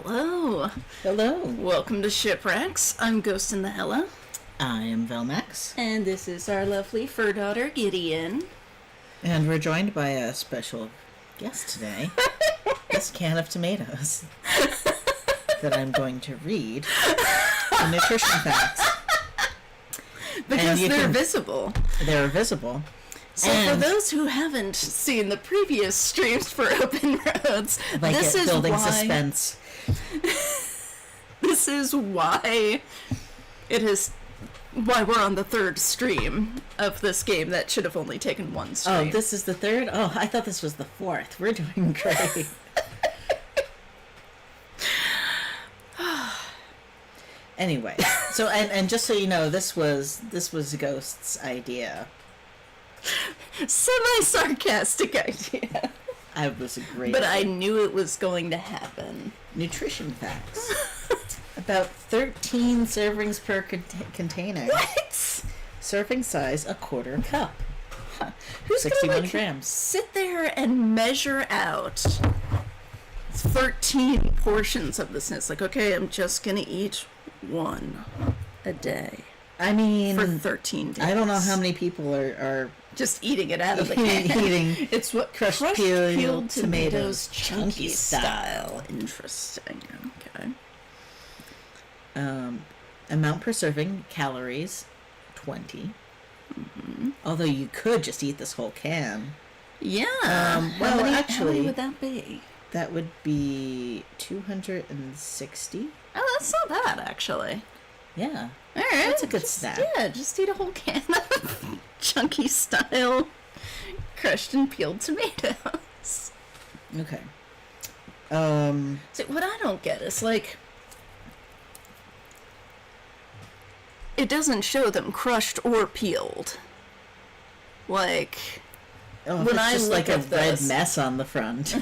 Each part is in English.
Hello. Hello. Welcome to Shipwrecks. I'm Ghost in the Hella. I am Velmax. And this is our lovely fur daughter, Gideon. And we're joined by a special guest today. This can of tomatoes that I'm going to read the nutrition facts. Because they're visible. They're visible. So for those who haven't seen the previous streams for Open Roads, like this is building why... suspense. This is why it is... why we're on the third stream of this game that should have only taken one stream. Oh, this is the third? Oh, I thought this was the fourth. We're doing great. Anyway, so and just so you know, this was Ghost's idea. Semi-sarcastic idea. I was a great But I knew it was going to happen. Nutrition facts. About 13 servings per container. What? Serving size, a quarter cup. Huh. Who's 61 gonna, grams. Sit there and measure out 13 portions of this. And it's like, okay, I'm just going to eat one a day. I mean... For 13 days. I don't know how many people are just eating it out of the can. Eating it's what crushed peeled tomatoes chunky style. Interesting. Okay. Amount per serving, calories, 20. Mm-hmm. Although you could just eat this whole can. Yeah. Well, how many actually, would that be? That would be 260. Oh, that's not bad, actually. Yeah. All right. That's a good snack. Yeah, just eat a whole can of chunky style crushed and peeled tomatoes. Okay. So what I don't get is, like, it doesn't show them crushed or peeled. Like, when I just like a red mess on the front.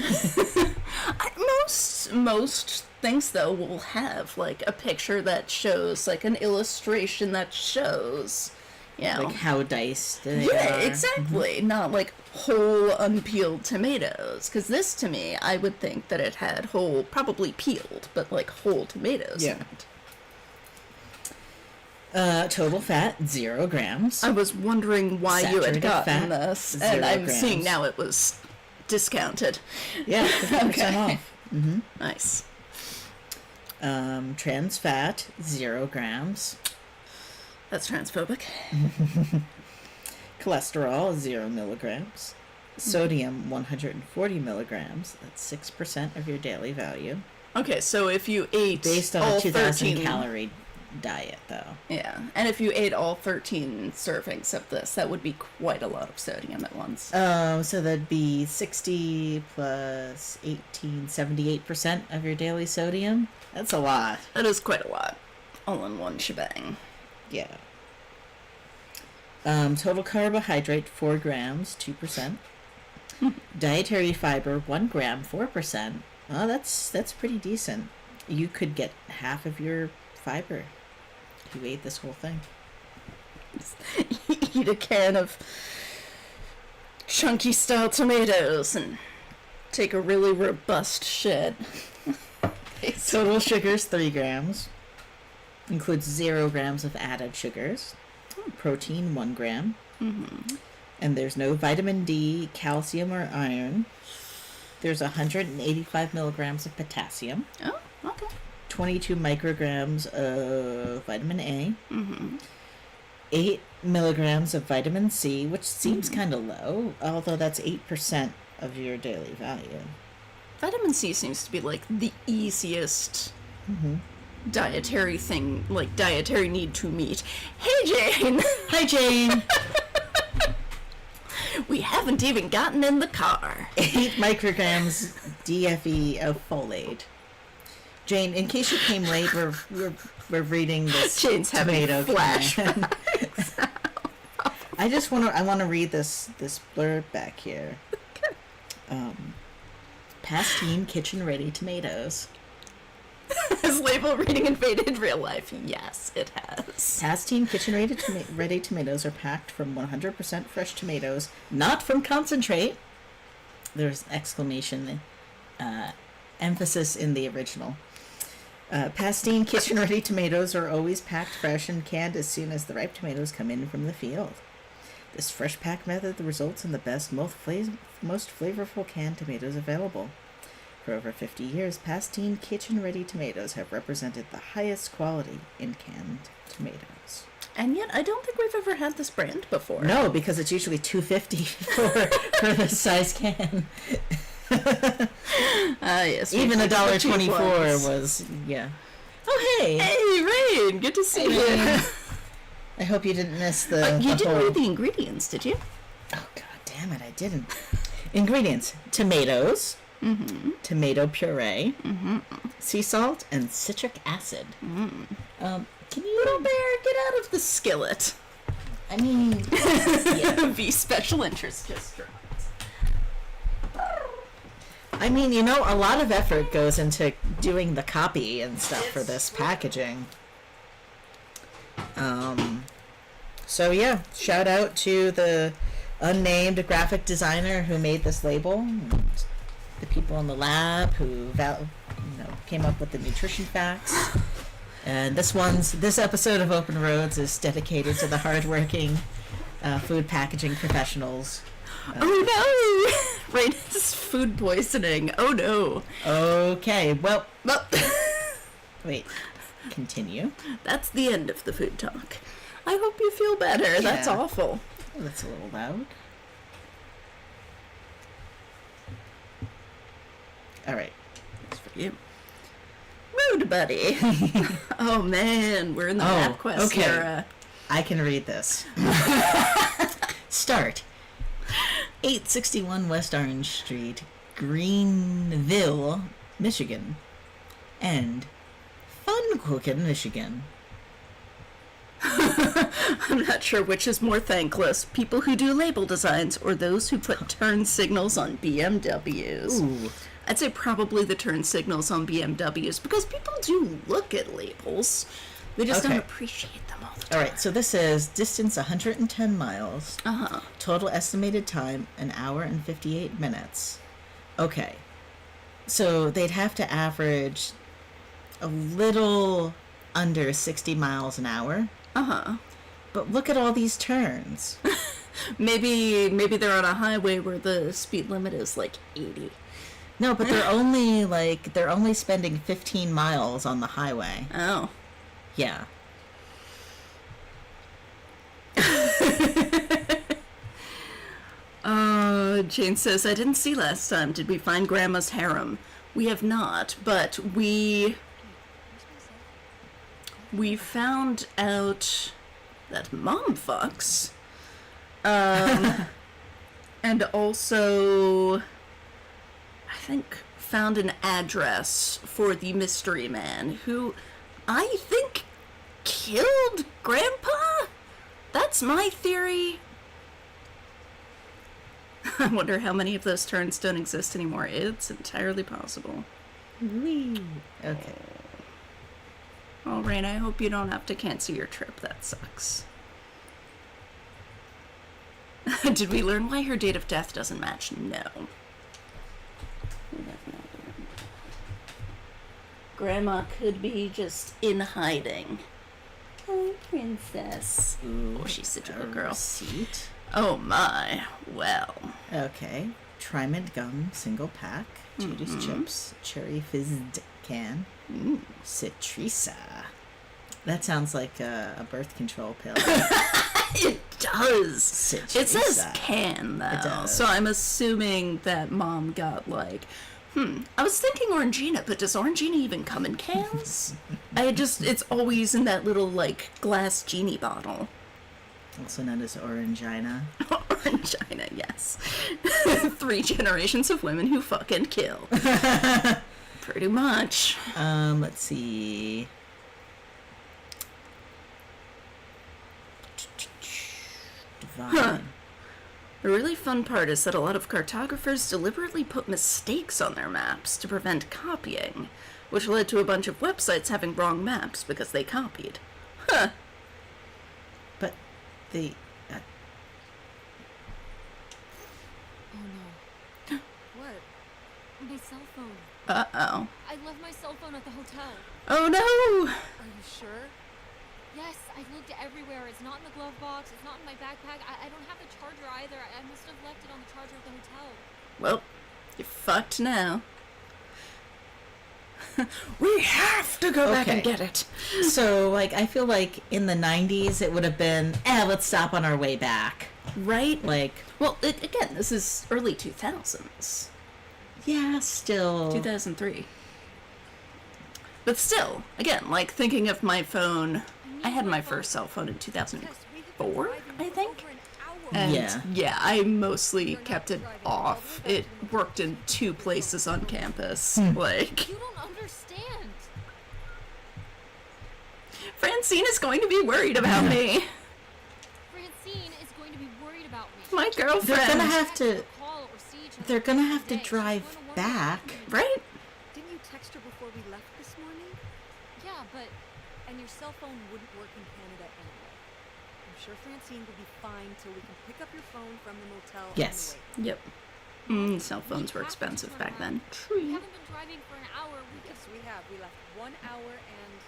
Most things, though, will have, like, a picture that shows, like, an illustration that shows, you know, like how diced they yeah, are. exactly. Mm-hmm. Not like whole unpeeled tomatoes. Because this, to me, I would think that it had whole, probably peeled, but like whole tomatoes in it. Total fat, 0 grams. I was wondering why you had gotten this, and I'm grams. seeing now it was discounted. Yeah, 50% off. Mm-hmm. Nice. Trans fat, 0 grams. That's transphobic. Cholesterol, 0 milligrams. Sodium, 140 milligrams. That's 6% of your daily value. Okay, so if you ate based on all a 2,000 13... calorie diet, though. Yeah, and if you ate all 13 servings of this, that would be quite a lot of sodium at once. So that'd be 60 plus 18, 78% of your daily sodium. That's a lot. That is quite a lot. All in one shebang. Yeah. Total carbohydrate, 4 grams, 2%. Dietary fiber, 1 gram, 4%. Oh, that's pretty decent. You could get half of your fiber if you ate this whole thing. Eat a can of chunky style tomatoes and take a really robust shit. Total sugars, 3 grams. Includes 0 grams of added sugars. Protein, 1 gram. Mm-hmm. And there's no vitamin D, calcium, or iron. There's 185 milligrams of potassium. Oh, okay. 22 micrograms of vitamin A. Mm-hmm. 8 milligrams of vitamin C, which seems kind of low, although that's 8% of your daily value. Vitamin C seems to be, like, the easiest dietary thing, like, dietary need to meet. Hey, Jane! Hi, Jane! We haven't even gotten in the car. 8 micrograms DFE of folate. Jane, in case you came late, we're reading this. Jane's having a flash. I want to read this blurb back here. Pastine kitchen ready tomatoes. Has label reading invaded real life? Yes, it has. Pastine kitchen ready tomatoes are packed from 100% fresh tomatoes, not from concentrate. There's exclamation emphasis in the original. Pastine kitchen-ready tomatoes are always packed fresh and canned as soon as the ripe tomatoes come in from the field. This fresh pack method results in the best, most flavorful canned tomatoes available. For over 50 years, Pastine kitchen-ready tomatoes have represented the highest quality in canned tomatoes. And yet, I don't think we've ever had this brand before. No, because it's usually $2.50 for this size can. Yes. Even $1.24 was, yeah. Oh, hey! Hey, Rain! Good to see you. I hope you didn't miss the You didn't whole... read the ingredients, did you? Oh, god damn it, I didn't. Ingredients: tomatoes, tomato puree, sea salt, and citric acid. Can you... Little bear, get out of the skillet. I mean... yeah. The special interest district. I mean, you know, a lot of effort goes into doing the copy and stuff for this packaging. So yeah, shout out to the unnamed graphic designer who made this label, and the people in the lab who came up with the nutrition facts. And this episode of Open Roads is dedicated to the hardworking food packaging professionals. Oh no! Rain is food poisoning. Oh no. Okay, well, wait, continue. That's the end of the food talk. I hope you feel better. Yeah. That's awful. Oh, that's a little loud. All right. That's for you. Mood buddy. Oh man, we're in the map quest era. I can read this. Start. 861 West Orange Street, Greenville, Michigan. End. Funkoken, Michigan. I'm not sure which is more thankless, people who do label designs or those who put turn signals on BMWs. Ooh. I'd say probably the turn signals on BMWs, because people do look at labels. They just don't appreciate them all the time. Alright, so this is distance 110 miles. Uh-huh. Total estimated time, 1 hour and 58 minutes. Okay. So they'd have to average a little under 60 miles an hour. Uh-huh. But look at all these turns. Maybe they're on a highway where the speed limit is like 80. No, but they're only spending 15 miles on the highway. Oh. Yeah. Jane says, I didn't see last time. Did we find Grandma's harem? We have not, but we found out that Mom fucks. And also, I think, found an address for the mystery man who I think killed Grandpa? That's my theory. I wonder how many of those turns don't exist anymore. It's entirely possible. Whee. Okay. Oh, Rain, I hope you don't have to cancel your trip. That sucks. Did we learn why her date of death doesn't match? No. Grandma could be just in hiding. Oh, princess. Ooh, oh, she's such a good girl. Receipt. Oh my. Well. Okay. Trimint gum, single pack. Judas chips. Cherry fizzed can. Citrisa. That sounds like a birth control pill. It does. Citrisa. It says can, though. It does. So I'm assuming that Mom got like, I was thinking Orangina, but does Orangina even come in cans? It's always in that little, like, glass genie bottle. Also known as Orangina. Orangina, yes. 3 generations of women who fuck and kill. Pretty much. Let's see. Divine. The really fun part is that a lot of cartographers deliberately put mistakes on their maps to prevent copying, which led to a bunch of websites having wrong maps because they copied. Huh. But the... Oh no. What? My cell phone. Uh-oh. I left my cell phone at the hotel. Oh no! Are you sure? Yes, I looked everywhere. It's not in the glove box. It's not in my backpack. I don't have the charger either. I must have left it on the charger at the hotel. Well, you're fucked now. We have to go back and get it. So, like, I feel like in the 90s it would have been, let's stop on our way back. Right? Like, well, again, this is early 2000s. yeah, still. 2003. But still, again, like, thinking of my phone, I had my first cell phone in 2004, I think. And yeah, I mostly kept it off. It worked in 2 places on campus. Like, You don't understand. Francine is going to be worried about me. Francine is going to be worried about me. My girlfriend. They're gonna have to drive back. Right? Didn't you text her before we left this morning? Yeah, but And your cell phone wouldn't work in Canada anyway. I'm sure Francine will be fine till we can pick up your phone from the motel Yes. on the way. Yep. Cell phones were expensive back then. we haven't been driving for an hour. Yes, we have. We left 1 hour and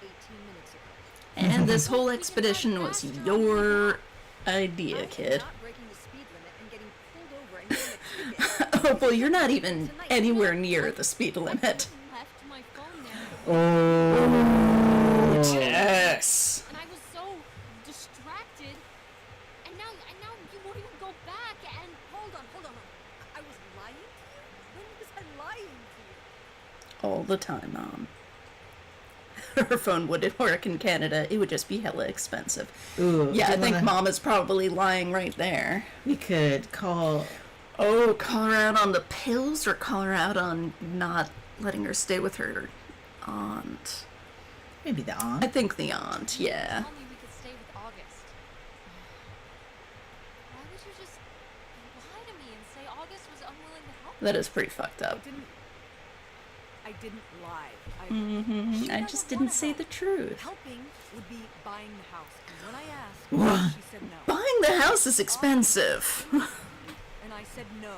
18 minutes ago. And this whole expedition was your idea, I am kid. not breaking the speed limit and getting pulled over and getting a ticket. Oh, well, you're not even anywhere near the speed limit. Left my phone there. Oh. Yes. And I was so distracted. And now you won't even go back. And Hold on. I was lying to you? When was I lying to you? All the time, Mom. Her phone wouldn't work in Canada. It would just be hella expensive. Ooh, Yeah, I do you think wanna- Mom is probably lying right there. We could call. Oh, call her out on the pills or call her out on not letting her stay with her aunt? Maybe the I aunt. think the aunt, yeah. tell me we could stay with August. Why would you just lie to me and say August was unwilling to help? That is pretty fucked up. I didn't lie. I just didn't say the truth. Helping would be buying the house. And when I What? asked, she said no. Buying the house is expensive. And I said no.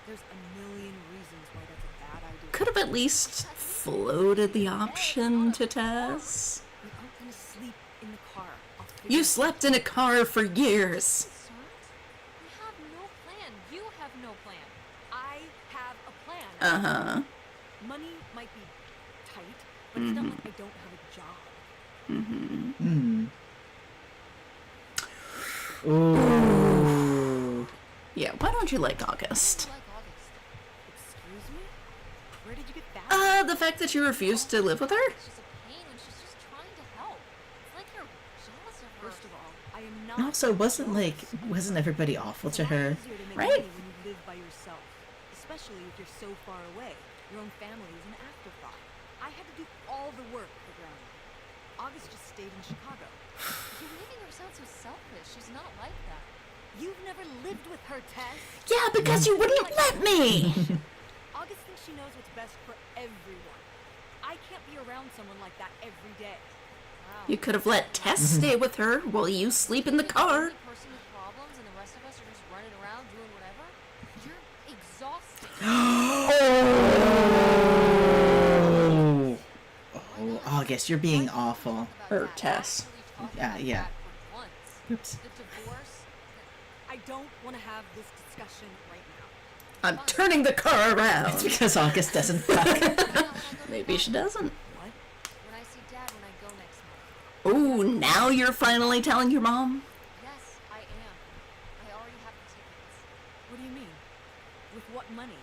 There's a million reasons why that's a bad idea. Could have at least floated the option to Tess. We aren't gonna sleep in the car. I'll figure You it out. slept in a car for years. Concerned? We have no plan. You have no plan. I have a plan. Uh-huh. Money might be tight, but it's not like I don't have a job. Ooh. Yeah, why don't you like August? Like August. Excuse me? Where did you get that? The fact that you refused to live with her? She's a pain and she's just trying to help. It's like you're jealous of her. First of all, I am not. And also, wasn't everybody awful to her? It's a lot easier to make Right? money when you live by yourself, especially if you're so far away. Your own family is an afterthought. I had to do all the work for Grandma. August just stayed in Chicago. You're making her sound so selfish. She's not like that. You've never lived with her, Tess. Yeah, because you wouldn't let me. August thinks she knows what's best for everyone. I can't be around someone like that every day. Wow. You could have let Tess stay with her while you sleep in the You're car. the only person with problems and the rest of us are just running around doing whatever. You're exhausted. Oh, August, you're being awful. Or Tess. Yeah. Oops. The divorce. I don't want to have this discussion right now. I'm turning the car It's around. because August doesn't fuck. Maybe she doesn't. What? When I see Dad when I go next month. Ooh, now you're finally telling your mom? Yes, I am. I already have the tickets. What do you mean? With what money?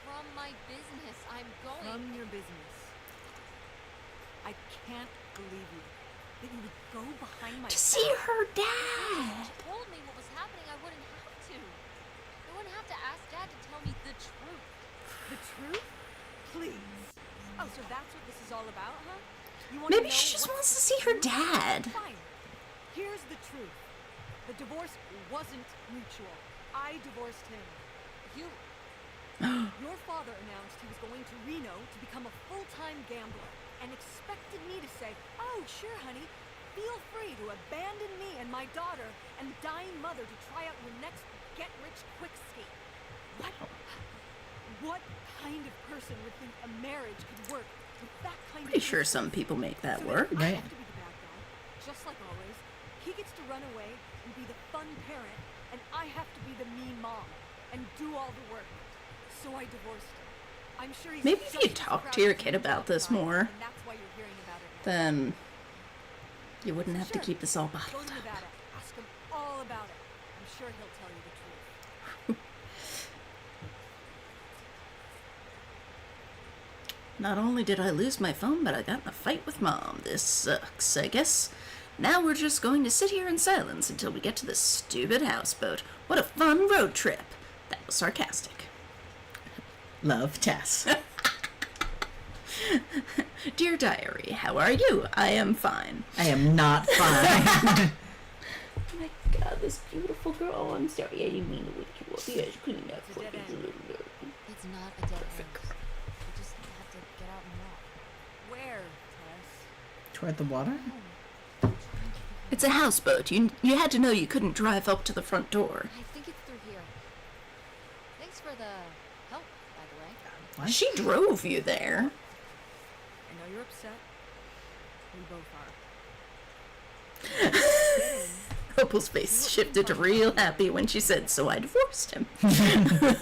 From my business, I'm going. From your business. I can't believe you. That you would go behind my To see her dad. If you told me what was happening, I wouldn't have to. I wouldn't have to ask Dad to tell me the truth. The truth? Please. Oh, so that's what this is all about, huh? You want Maybe to know she just what's wants to the see her truth? dad. Fine. Here's the truth. The divorce wasn't mutual. I divorced him. You. Your father announced he was going to Reno to become a full-time gambler and expected me to say, "Oh, sure, honey. Feel free to abandon me and my daughter and dying mother to try out your next get-rich-quick scheme." What? What kind of person would think a marriage could work with that kind Pretty of sure history? some people make that So work. then I Right. have to be the bad guy, just like always. He gets to run away and be the fun parent, and I have to be the mean mom and do all the work. So I divorced him. I'm sure he's Maybe if just you as talk proud to your as kid me about this outside, more, and that's why you're hearing about it now. then you wouldn't have to Sure. keep this all Go bottled to up. Nevada. Ask him all about it. I'm sure he'll tell you the truth. Not only did I lose my phone, but I got in a fight with Mom. This sucks. I guess now we're just going to sit here in silence until we get to this stupid houseboat. What a fun road trip. That was sarcastic. Love, Tess. Dear Diary, how are you? I am fine. I am not fine. Oh my god, this beautiful girl. I'm sorry, I didn't mean to wake you up. You guys clean up for It's a dead me. It's not a dead end. We just have to get out and walk. Where, Tess? Toward the water? I'm trying to figure It's a houseboat. You had to know you couldn't drive up to the front door. I think it's through here. Thanks for the help, by the way. What? She drove you there. I know you're upset. We both are. Get in. Opal's face shifted to real happy when she said, so I divorced him. Agreed.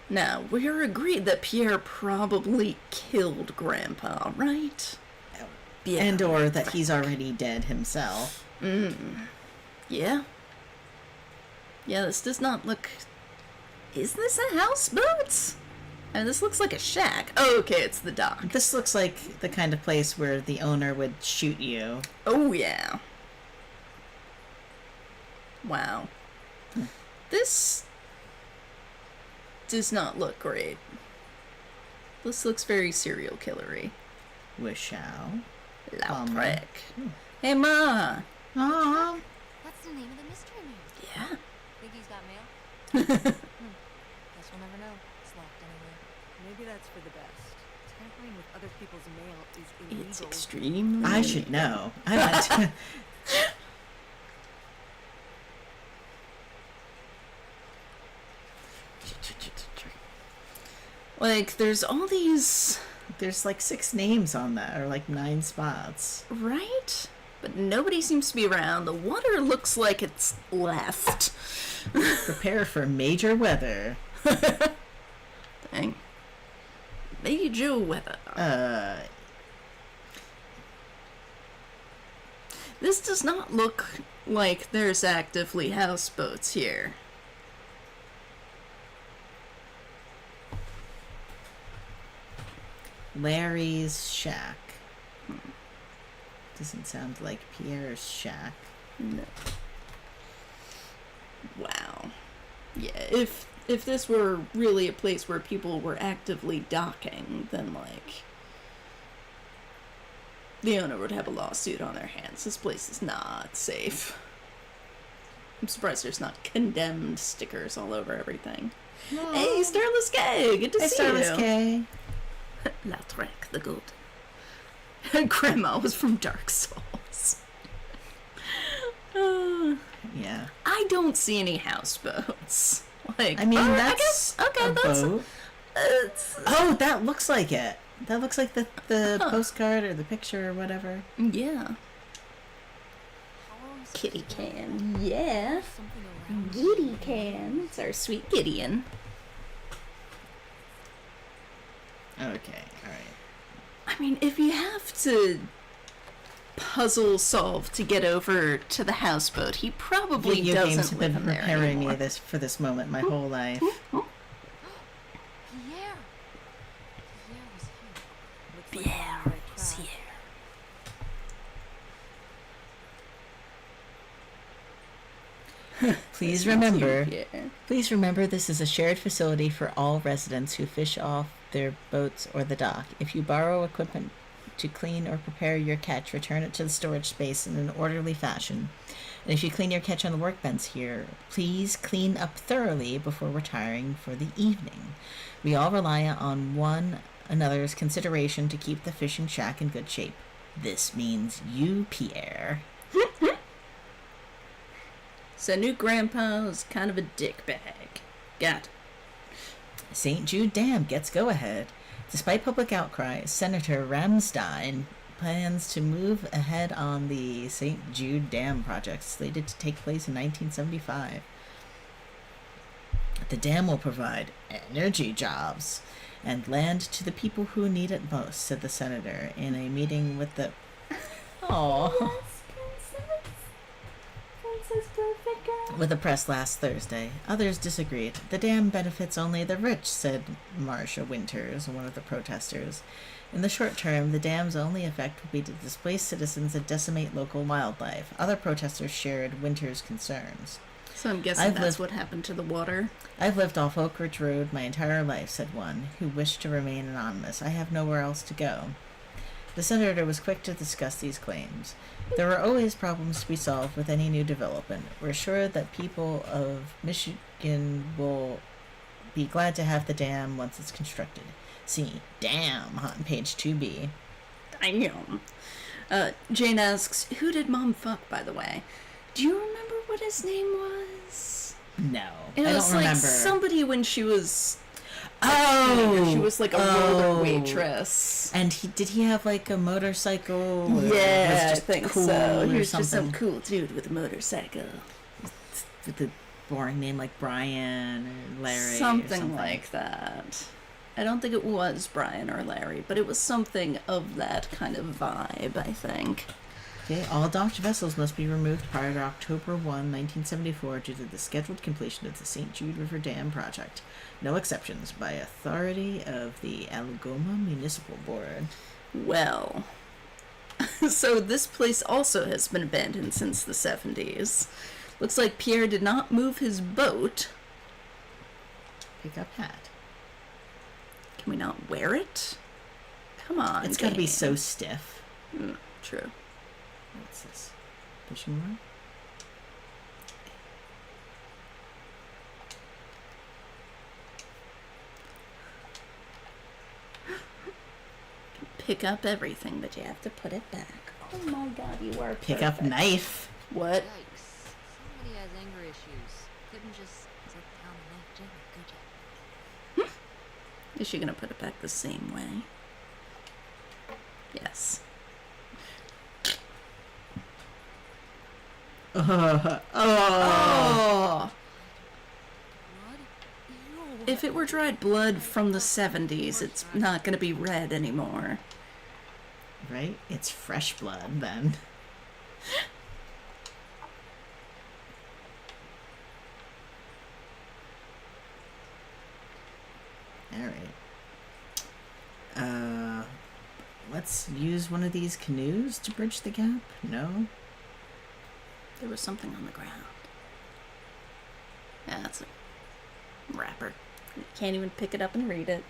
Now, we're agreed that Pierre probably killed Grandpa, right? Yeah. And or that he's already dead himself. Yeah. Yeah, this does not look... Is this a houseboat? And this looks like a shack. Oh, okay, it's the dock. This looks like the kind of place where the owner would shoot you. Oh, yeah. Wow. This does not look great. This looks very serial killery. Wishow. Lautrec. Hey, Ma. Aw. What's the name of the mystery man? Yeah. Think he's got mail? Guess we'll never know. It's locked anyway. Maybe that's for the best. Tampering with other people's mail is illegal. It's extremely... I should know. I went to... Like, there's all these... There's like 6 names on that, or like 9 spots. Right? But nobody seems to be around. The water looks like it's left. Prepare for major weather. Dang. Major weather. This does not look like there's actively houseboats here. Larry's shack. Doesn't sound like Pierre's shack. No. Wow. Yeah, if this were really a place where people were actively docking, then, like, the owner would have a lawsuit on their hands. This place is not safe. I'm surprised there's not condemned stickers all over everything. Aw. Hey, Starless K! Good to Hey, see Starless you. K. Lautrec the Golden. Grandma was from Dark Souls. Yeah. I don't see any houseboats. Like, I mean, I that's guess, okay, a that's boat. it's- Oh, that looks like it. That looks like the postcard or the picture or whatever. yeah. How are we supposed Kitty to know? can, yeah. There's something around Giddy can. It's our sweet Gideon. Okay, alright. I mean, if you have to puzzle solve to get over to the houseboat, he probably You games doesn't have live been in there preparing me anymore. for this moment my whole life. Pierre! Pierre was here. Looks like we're on Pierre the right is track. here. Please remember, Yeah. please remember this is a shared facility for all residents who fish off their boats or the dock. If you borrow equipment to clean or prepare your catch, return it to the storage space in an orderly fashion. And if you clean your catch on the workbench here, please clean up thoroughly before retiring for the evening. We all rely on one another's consideration to keep the fishing shack in good shape. This means you, Pierre. So new grandpa's kind of a dickbag. Got it. St. Jude Dam gets go-ahead. Despite public outcry, Senator Ramstein plans to move ahead on the St. Jude Dam project, slated to take place in 1975. The dam will provide energy jobs and land to the people who need it most, said the senator in a meeting with the... Aww. With the press last Thursday. Others disagreed. The dam benefits only the rich, said Marcia Winters, one of the protesters. In the short term, the dam's only effect will be to displace citizens and decimate local wildlife. Other protesters shared Winters' concerns. So I'm guessing that's what happened to the water. I've lived off Oak Ridge Road my entire life, said one, who wished to remain anonymous. I have nowhere else to go. The senator was quick to discuss these claims. There are always problems to be solved with any new development. We're sure that people of Michigan will be glad to have the dam once it's constructed. See, dam on page 2B. Damn. Jane asks, who did Mom fuck, by the way? Do you remember what his name was? No, It I was don't like remember. somebody when she was... Oh! She was like a roller waitress. And did he have like a motorcycle? Or Yeah, was I just think cool so. He or was just some something? cool dude with a motorcycle. With the boring name like Brian or Larry. Something like that. I don't think it was Brian or Larry, but it was something of that kind of vibe, I think. Okay, all docked vessels must be removed prior to October 1, 1974 due to the scheduled completion of the St. Jude River Dam project. No exceptions by authority of the Algoma Municipal Board. Well, so this place also has been abandoned since the 70s. Looks like Pierre did not move his boat. Pick up hat. Can we not wear it? Come on, It's gotta be game. so stiff. True. What's this? Fishing rod? Pick up everything, but you have to put it back. Oh my god, you are Pick up perfect. knife. What? Yikes. Somebody has anger issues. Couldn't just set down the knife gently, could ya? Is she gonna put it back the same way? Yes. Oh. Oh! Blood? Ew. If it were dried blood from the 70s, it's not gonna be red anymore. Right? It's fresh blood then. Alright. Let's use one of these canoes to bridge the gap? No? There was something on the ground. Yeah, that's a wrapper. You can't even pick it up and read it.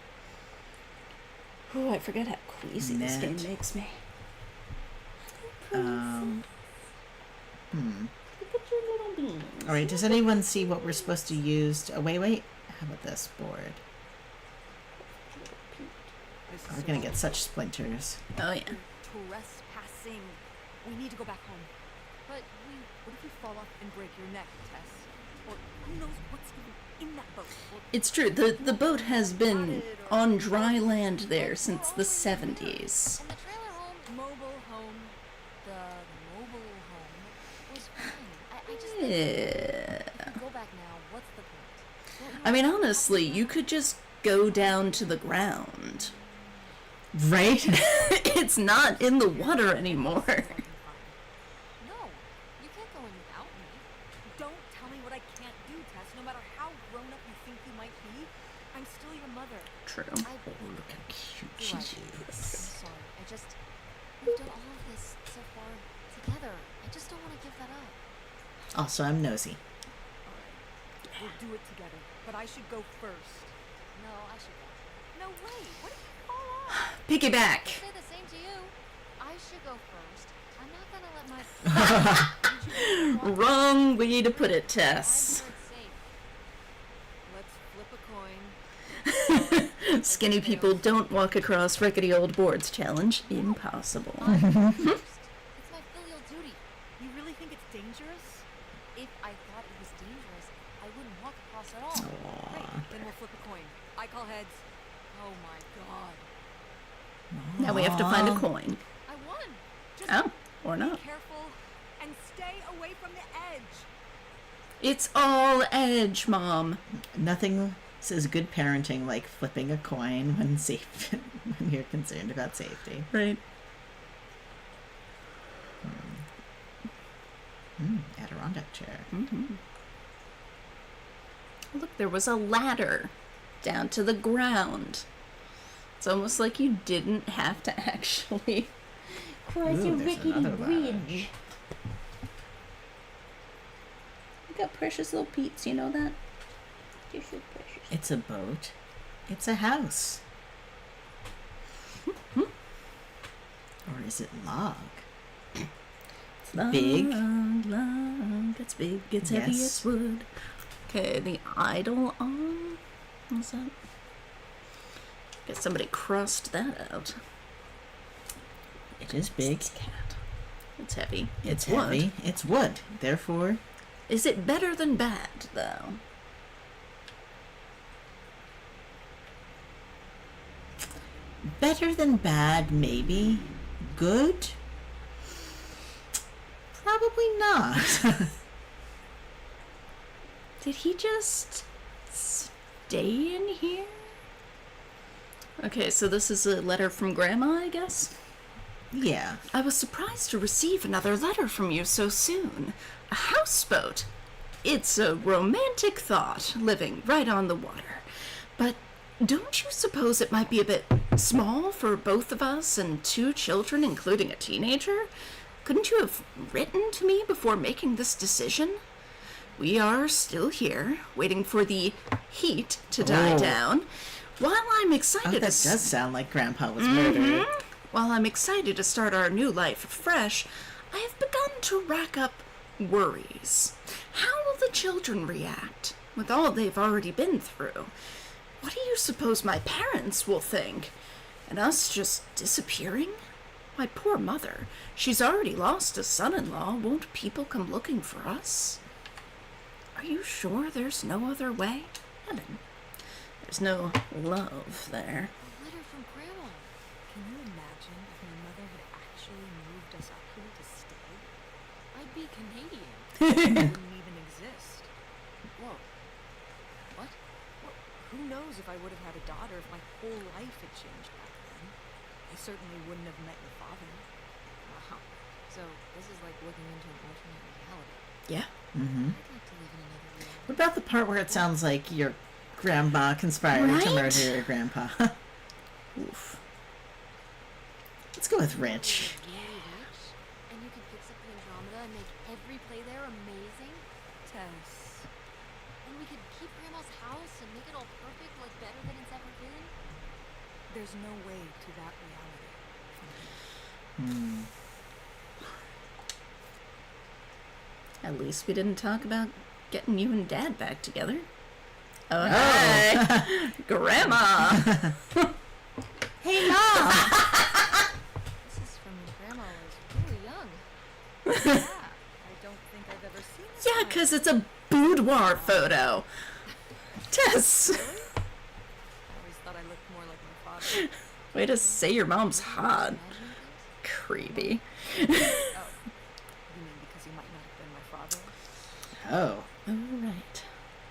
Oh, I forget how queasy this game Net. makes me. Hmm. Look at your little beans. Alright, does anyone see what we're supposed to use? Oh, wait. How about this board? This is We're gonna get supposed such splinters. Oh, yeah. to be trespassing. We need to go back home. But What if you fall off and break your neck, Tess? Or who knows what's even in that boat? Or It's true. The boat has been on dry land there since the 70s. and the trailer home, mobile home. the mobile home, was fine. I just think Yeah. if we go back now, what's the point? Don't you I mean, have honestly, to you could just go down to the ground. Right? It's not in the water anymore. No, you can't go in without me. Don't tell me what I can't do, Tess. No matter how grown up you think you might be, I'm still your mother. True. I Look how cute You're she right. I'm is. sorry. We've done all of this so far together. I just don't want to give that up. Also, I'm nosy. Alright, we'll do it together. But I should go first. No, I should go. No way. What if you fall off? Piggyback. I say the same to you. I should go first. I'm not gonna let my Wrong way to put it, I'm Tess. here it's safe. Let's flip a coin. Skinny people don't walk across rickety old boards challenge. Impossible. I'm first. It's my filial duty. You really think it's dangerous? If I thought Now we have to find a coin. I won. Just Oh, or be not. careful and stay away from the edge. It's all edge, Mom. Nothing says good parenting like flipping a coin when safe when you're concerned about safety. Right. Adirondack chair. Look, there was a ladder down to the ground. It's almost like you didn't have to actually cross Ooh, a there's rickety another ladder. bridge. Look got precious little peeps, you know that? They're so precious. It's a boat. It's a house. Or is it log? It's long, Big. long, it's big, it's heavy Yes. as wood. Okay, the idol on. What's that? Guess somebody crossed that out. It is big. It's cat. It's heavy. It's wood. heavy. It's wood. Therefore, Is it better than bad, though? better than bad, maybe. Good? Probably not. Did he just stay in here? Okay, so this is a letter from Grandma, I guess? Yeah. I was surprised to receive another letter from you so soon. A houseboat. It's a romantic thought, living right on the water. But don't you suppose it might be a bit small for both of us and 2 children, including a teenager? Couldn't you have written to me before making this decision? We are still here, waiting for the heat to die Oh. down. While I'm Oh, excited that to does sound like Grandpa was murdered. While I'm excited to start our new life afresh, I have begun to rack up worries. How will the children react with all they've already been through? What do you suppose my parents will think? And us just disappearing? My poor mother. She's already lost a son-in-law. Won't people come looking for us? Are you sure there's no other way? Helen, there's no love there. A letter from Grandma. Can you imagine if my mother had actually moved us up here to stay? I'd be Canadian. It wouldn't even exist. Whoa. What? Well, who knows if I would have had a daughter if my whole life had changed back then. I certainly wouldn't have met your father. Wow. So this is like looking into an alternate reality. Yeah. Mm-hmm. I'd like to live in another reality. What about the part where it sounds like your grandma conspired to Right? murder your grandpa? Oof. Let's go with Rich. Really rich? And you could fix up the Andromeda and make every play there amazing? Tess. And we could keep Grandma's house and make it all perfect, like better than it's ever been? There's no way to that reality. At least we didn't talk about getting you and Dad back together. Oh, Oh. hi. Grandma! Hey, Mom! This is from when Grandma was really young. Yeah, I don't think I've ever seen it. Yeah, 'cause it's a boudoir photo. Tess! I always thought I looked more like my father. Way to say your mom's hot. Imagining things? Creepy. Oh. You mean because he might not have been my father? Oh. Alright.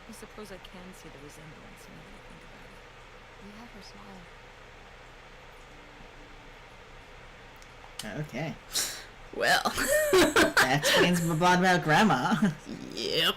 I suppose I can see the resemblance now that I think about it. You have her smile. Okay. Well. That explains a lot about Grandma. Yep.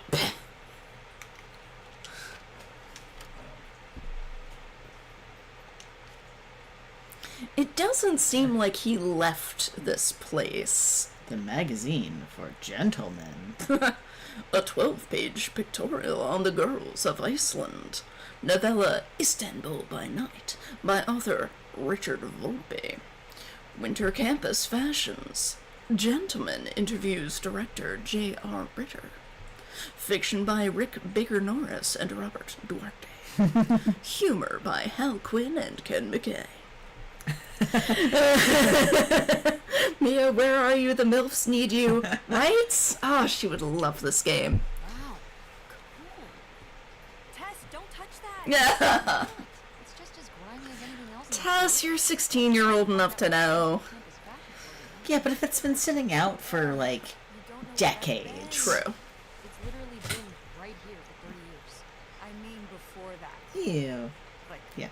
It doesn't seem like he left this place. The magazine for gentlemen. A 12-page pictorial on the girls of Iceland. Novella Istanbul by Night by author Richard Volpe. Winter Campus Fashions. Gentleman interviews director J.R. Ritter. Fiction by Rick Baker Norris and Robert Duarte. Humor by Hal Quinn and Ken McKay. Mia, where are you? The MILFs need you. Right? Oh, she would love this game. Wow. Cool. Tess, don't touch that! Yeah. It's just as grimy as anything else. Tess, you're 16-year-old enough to know. Campus fashion program. Yeah, but if it's been sitting out for like You don't know what that decades. is? True. It's literally been right here for 30 years. I mean before that. Ew. Like, Yeah.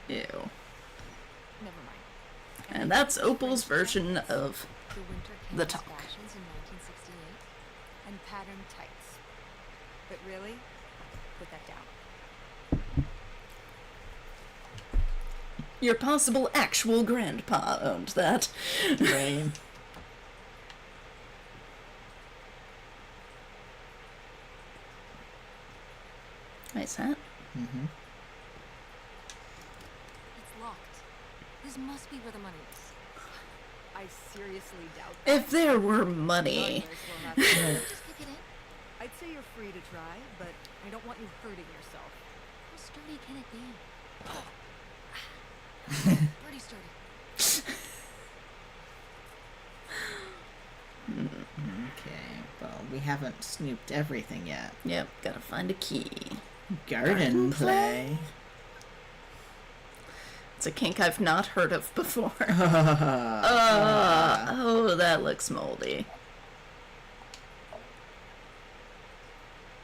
Ew. Never mind. And that's Opal's version of The winter The campus talk. fashions in 1968. and patterned tights. But really, put that down. your possible actual grandpa owned that. Right. Nice hat. Mm-hmm. It's locked. This must be where the money is. I seriously doubt that. If there were money. Gaymers will have to- Just pick it in. I'd say you're free to try, but I don't want you hurting yourself. How sturdy can it be? Pretty sturdy. Okay. Well, we haven't snooped everything yet. Yep, gotta find a key. Garden play. It's a kink I've not heard of before. Ah. Oh, that looks moldy.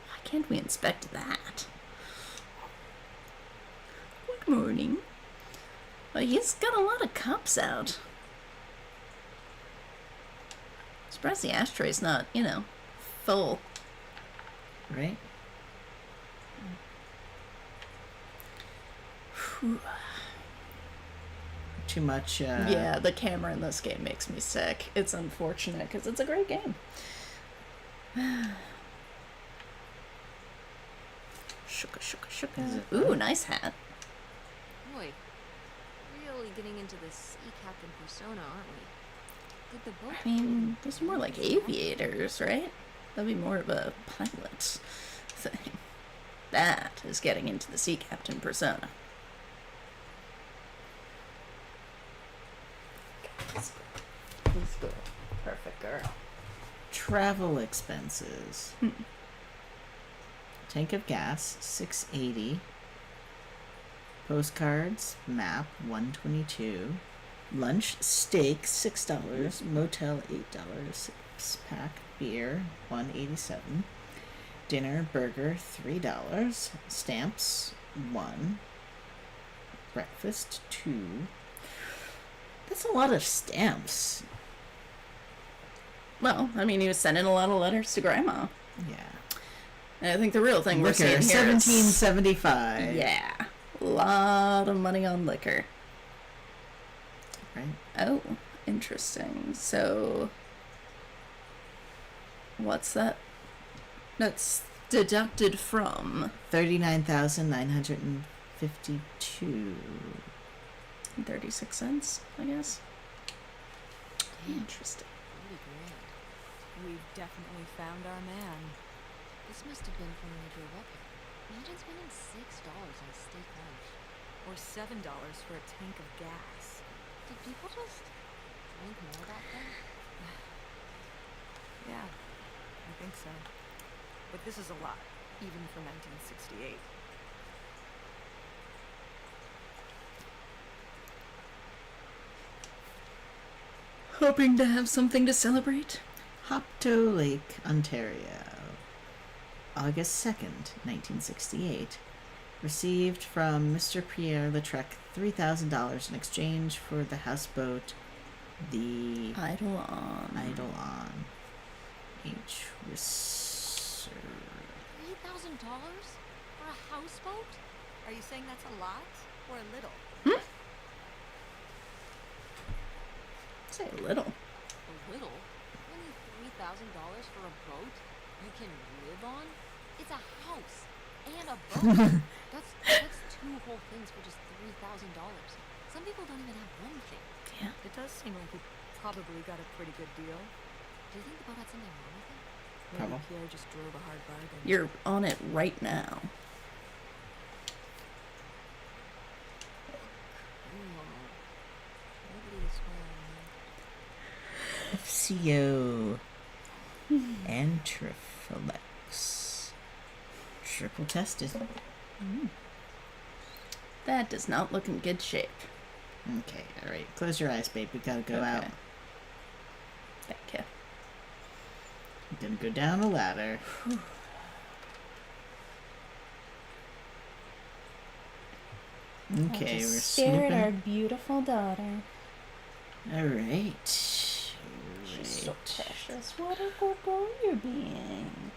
Why can't we inspect that? Good morning. Well, he's got a lot of cups out. Surprised the ashtray's not, full. Right? Too much. Yeah, the camera in this game makes me sick. It's unfortunate because it's a great game. Shuka, shuka, Is shuka. it Ooh, fun? nice hat. Boy, really getting into the sea captain persona, aren't we? Did the boat I mean, those are more like aviators, right? That'd be more of a pilot thing. That is getting into the sea captain persona. Let's go. Perfect girl. Travel expenses. Tank of gas, $6.80. Postcards, map, $1.22. Lunch, steak, $6. Motel, $8. 6-pack beer, $1.87. Dinner, burger, $3. Stamps, $1. Breakfast, $2. That's a lot of stamps. Well, I mean, he was sending a lot of letters to Grandma. Yeah. And I think the real thing we're Liquor, seeing here is... $17.75. Yeah. A lot of money on liquor. Right. Oh, interesting. So... What's that? That's deducted from 39,952. 36 cents, I guess. Interesting. 40 grand. We've definitely found our man. This must have been from when they drove up here. Imagine spending $6 on steak lunch. Or $7 for a tank of gas. Did people just drink more back then? Yeah, I think so. But this is a lot, even for 1968. Hoping to have something to celebrate. Hopto Lake, Ontario. August 2nd, 1968. Received from Mr. Pierre Lautrec $3,000 in exchange for the houseboat, the Idle on. Eidolon. H. Reserve. $3,000 for a houseboat? Are you saying that's a lot or a little? Say a little. A little? Only $3,000 for a boat you can live on? It's a house and a boat. that's two whole things for just $3,000. Some people don't even have one thing. Yeah. It does seem like he probably got a pretty good deal. Do you think the boat had something wrong with it? Maybe Probably. Pierre just drove a hard bargain. You're on it right now. Nobody is swearing. FCO. Antriflex. Triple tested. That does not look in good shape. Okay, alright. Close your eyes, babe. We gotta go out. Thank you. I'm gonna go down a ladder. Okay, we're Stare at our snooping. beautiful daughter. Alright. She's so Right. precious. What a good girl you're being.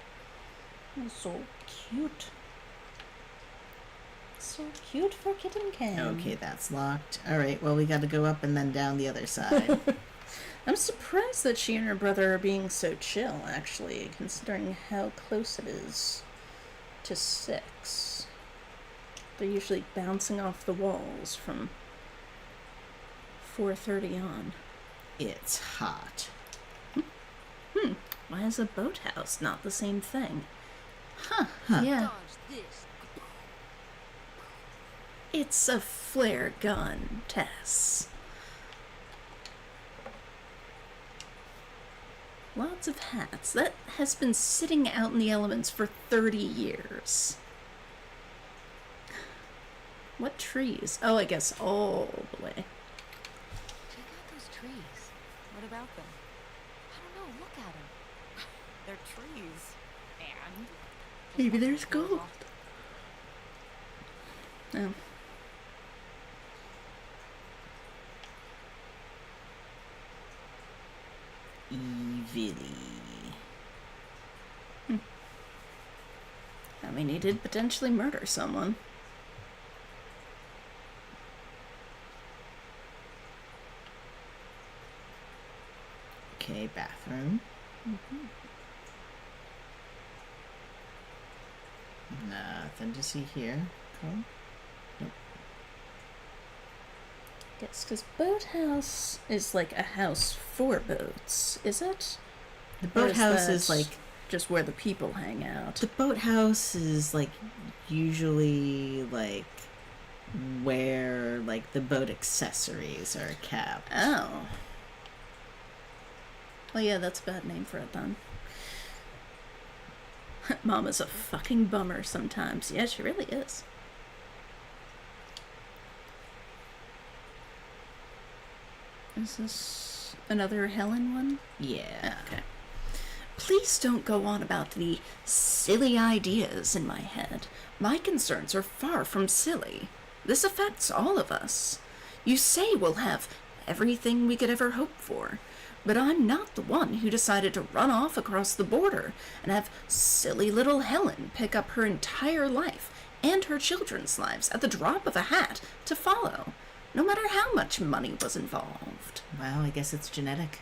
You're so cute. So cute for kitten Ken. Okay, that's locked. Alright, well, we gotta go up and then down the other side. I'm surprised that she and her brother are being so chill, actually, considering how close it is to 6. They're usually bouncing off the walls from 4:30 on. It's hot. Why is a boathouse not the same thing? Huh. Yeah, Dodge this. it's a flare gun, Tess. Lots of hats. That has been sitting out in the elements for 30 years. What trees? Oh, I guess all the way. Check out those trees. What about them? I don't know. Look at them. They're trees. And? Maybe there's gold. Oh. Evilly. I mean, he did potentially murder someone. Okay, bathroom. Nothing to see here. Cool. Guess because boathouse is like a house for boats, is it? The Or is boathouse that is like just where the people hang out. the boathouse is like usually like where like the boat accessories are kept. Oh. Well, yeah, that's a bad name for it then. Mama's a fucking bummer sometimes. Yeah, she really is. Is this another Helen one? Yeah. Okay. Please don't go on about the silly ideas in my head. My concerns are far from silly. This affects all of us. You say we'll have everything we could ever hope for, but I'm not the one who decided to run off across the border and have silly little Helen pick up her entire life and her children's lives at the drop of a hat to follow, no matter how much money was involved. Well, I guess it's genetic.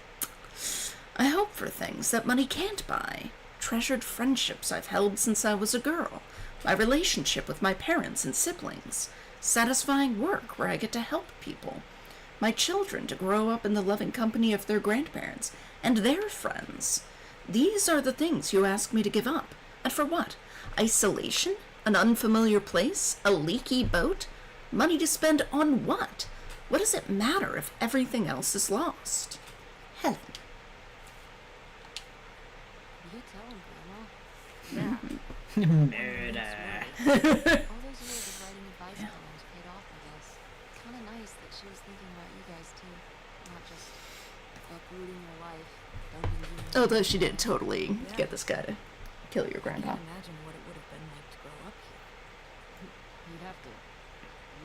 I hope for things that money can't buy. Treasured friendships I've held since I was a girl. My relationship with my parents and siblings. Satisfying work where I get to help people. My children to grow up in the loving company of their grandparents and their friends. These are the things you ask me to give up. And for what? Isolation? An unfamiliar place? A leaky boat? Money to spend on what? What does it matter if everything else is lost? Helen. You tell him, Grandma. Murder. All those years of writing advice columns paid off, I guess. Kind of nice that she was thinking about you guys too, not just uprooting your life, dumping you. in Although she did totally get this guy to kill your I grandpa. can't imagine what it would have been like to grow up here. You'd have to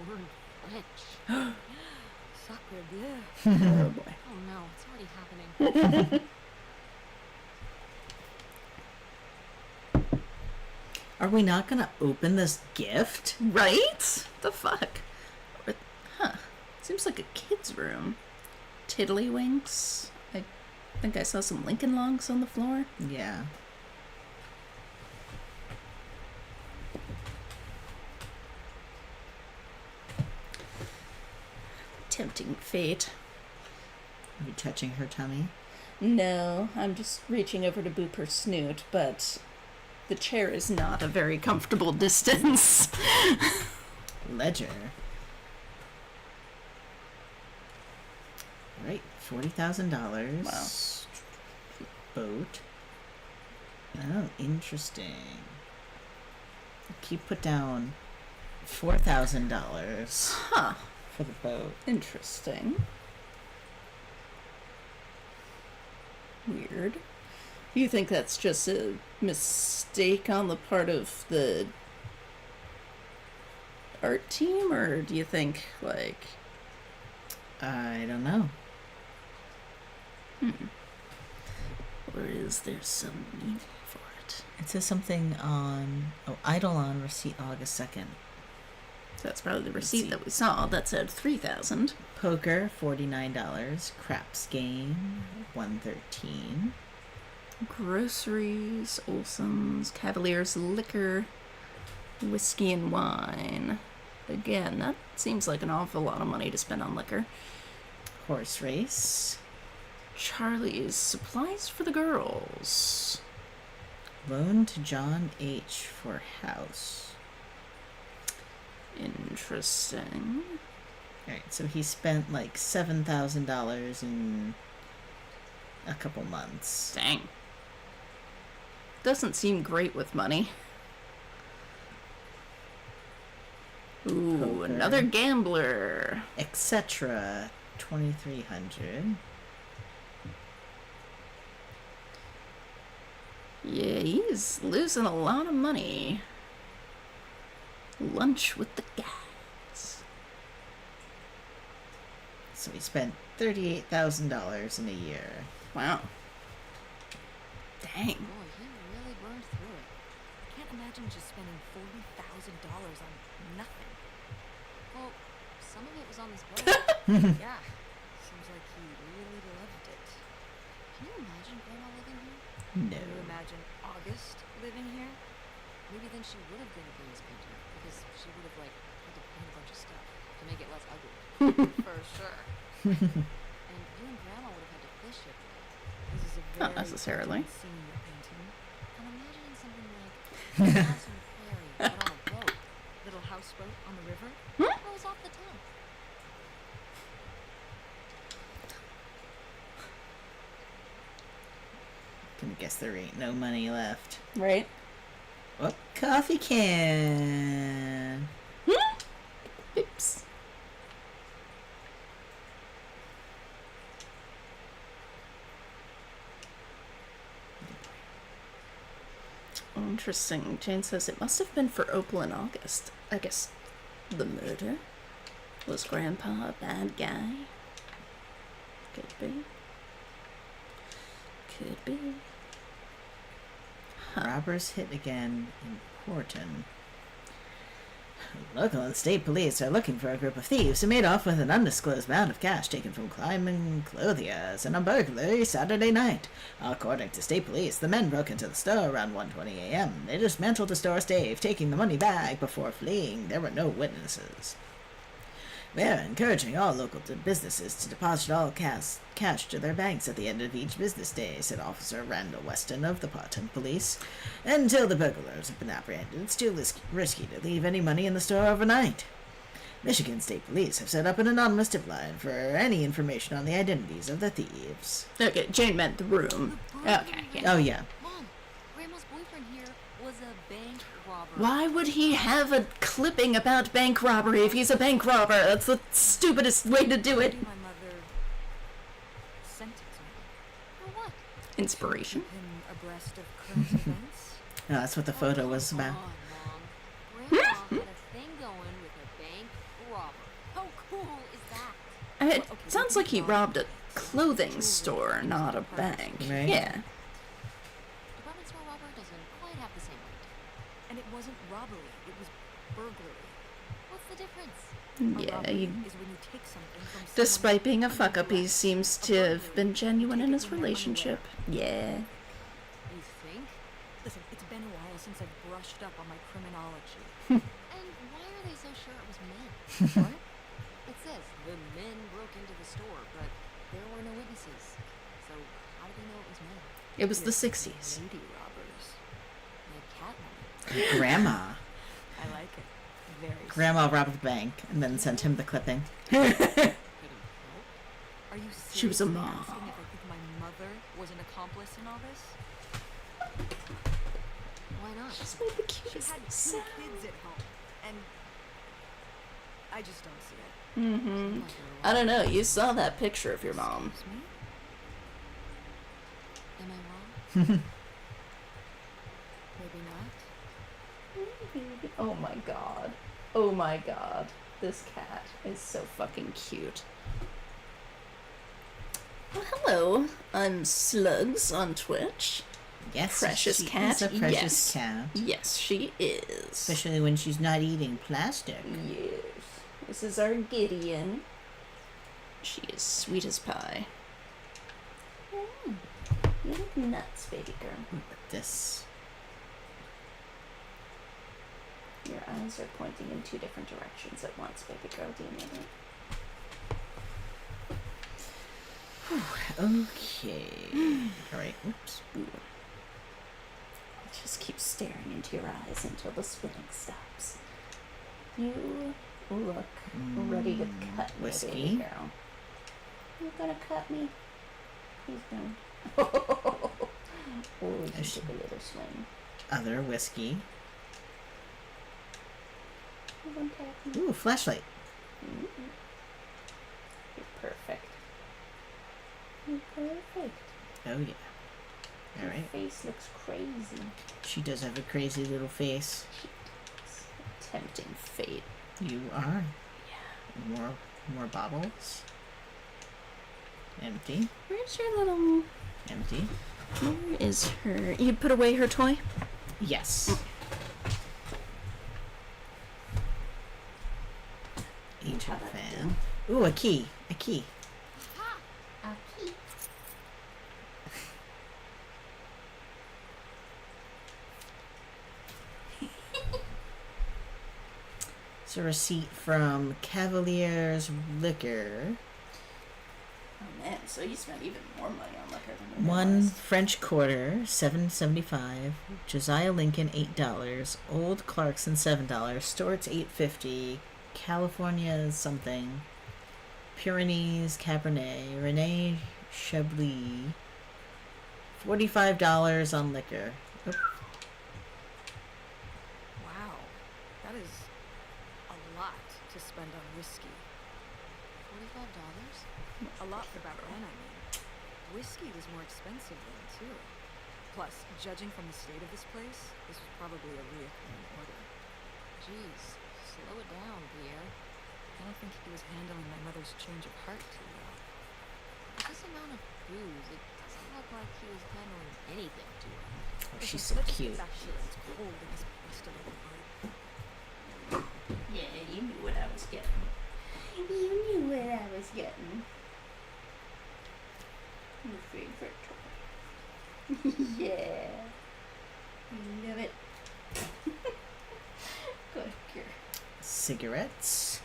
learn French. Sacre bleu. Oh boy. Oh no, it's already happening. Are we not gonna open this gift? Right? The fuck? Huh. Seems like a kid's room. Tiddlywinks. I think I saw some Lincoln Logs on the floor. Yeah. Tempting fate. Are you touching her tummy? No, I'm just reaching over to boop her snoot, but the chair is not a very comfortable distance. Ledger. Right, $40,000. Wow. Boat. Oh, interesting. Keep put down $4,000. Huh. for the boat. Interesting. Weird. You think that's just a mistake on the part of the art team, or do you think, like... I don't know. Or is there some meaning for it? It says something on... Oh, idle on receipt August 2nd. So that's probably the receipt that we saw that said $3,000. Poker, $49. Craps game, $113. Groceries, Olson's, Cavaliers Liquor, whiskey and wine. Again, that seems like an awful lot of money to spend on liquor. Horse race. Charlie's supplies for the girls. Loan to John H. for house. Interesting. Alright, so he spent like $7,000 in a couple months. Dang. Doesn't seem great with money. Ooh, Poker. another gambler. Etc. $2,300. Yeah, he's losing a lot of money. Lunch with the guys. So he spent $38,000 in a year. Wow. Dang. Boy, he really burned through it. I can't imagine just spending $40,000 on nothing. Well, some of it was on this boat. Yeah, seems like he really loved it. Can you imagine Grandma living here? No. Can you imagine August living here? Maybe then she would have been a famous painter because she would have like had to paint a bunch of stuff to make it less ugly. For sure. And you and Grandma would have had to fish every day. This is a Not very necessarily. different scene you're painting. I'm imagining something like a house on the prairie, but on a boat. Little houseboat on the river? Rolls off the tongue. Gonna guess there ain't no money left. Right? Oh, coffee can. Oops. Interesting. Jane says it must have been for Opal in August. I guess the murder was Grandpa a bad guy? Could be. Could be. Robbers hit again in Porton. Local and state police are looking for a group of thieves who made off with an undisclosed amount of cash taken from Kleiman Clothiers in a burglary Saturday night. According to state police, the men broke into the store around 1:20 a.m. They dismantled the store safe, taking the money back before fleeing. There were no witnesses. We are encouraging all local businesses to deposit all cash to their banks at the end of each business day, said Officer Randall Weston of the Porton Police. Until the burglars have been apprehended, it's too risky to leave any money in the store overnight. Michigan State Police have set up an anonymous tip line for any information on the identities of the thieves. Okay, Jane meant the room. Okay, yeah. Oh, yeah. Mom, Grandma's boyfriend here was a bank robber. Why would he have a clipping about bank robbery if he's a bank robber? That's the stupidest way to do it. Maybe my mother sent it to me. For what? Inspiration. Keep him abreast of current events. No, that's what the photo was Come about. on, Mom. Grandma had a thing going with a bank robber. How cool is that? It sounds like he robbed a clothing store, not a bank. Right. Yeah. Department store robber doesn't quite have the same weight. And it wasn't robbery, it was burglary. What's the difference? A Yeah, robbery he, is when you take something from someone despite being a under fuck-up, he duress. seems A to have burglary, been genuine take in it his when they're relationship. Yeah. You think? Listen, it's been a while since I've brushed up on my criminology. And why are they so sure it was men? What? It says the men broke into the store, but there were no witnesses. So how do they know it was men? It was the Listen, 60s. Lady robbers. Like Catwoman. Grandma. I like it. Very Grandma robbed the bank and then sent him the clipping. Couldn't help. Are you She was a seriously mom. asking if I think my mother was an accomplice in all this? Why not? She's made the She cutest had two sound. kids at home, and I just don't see it. Mm-hmm. I don't know. You saw that picture of your mom. Excuse me? Am I wrong? Maybe not. Oh my god. Oh my god. This cat is so fucking cute. Well, hello. I'm Slugs on Twitch. Yes, Precious she cat. is a precious Yes. cat. Yes, she is. Especially when she's not eating plastic. Yes. This is our Gideon. She is sweet as pie. Mm. You look nuts, baby girl. This. Your eyes are pointing in two different directions at once, baby girl. Do you know that? Okay. Alright, oops. Ooh. Just keep staring into your eyes until the spinning stops. You look ready to cut me, whiskey. baby girl. You gonna cut me? Please don't. Oh, you took a little swing. Other whiskey. You won't tap me. Ooh, flashlight. Mm-mm. You're perfect. You're perfect. Oh yeah. Your Alright. face looks crazy. She does have a crazy little face. She does. Tempting fate. You are. Yeah. More bottles. Empty. Where's your little... Empty. Where is her... You put away her toy? Yes. Ancient fan. Ooh, a key. A key. It's a receipt from Cavalier's Liquor. Oh man, so you spent even more money on liquor than we One realized. French quarter, $7.75. Josiah Lincoln, $8. Old Clarkson, $7. Stewart's, $8.50. California something. Pyrenees Cabernet. Rene Chablis, $45 on liquor. Oop. Wow, that is a lot to spend on whiskey. $45? A lot for back then, I mean. Whiskey was more expensive then, too. Plus, judging from the state of this place, this was probably a reoccurring order. Jeez, slow it down, Pierre. I don't think he was handling my mother's change of heart too well. With this amount of booze, it doesn't look like he was handling anything too well. Oh, she's so Let's cute. get back here. It's cold in this busted little bar. Yeah, you knew what I was getting. You knew what I was getting. Your favorite toy. Yeah. You love it. Good girl. Cigarettes.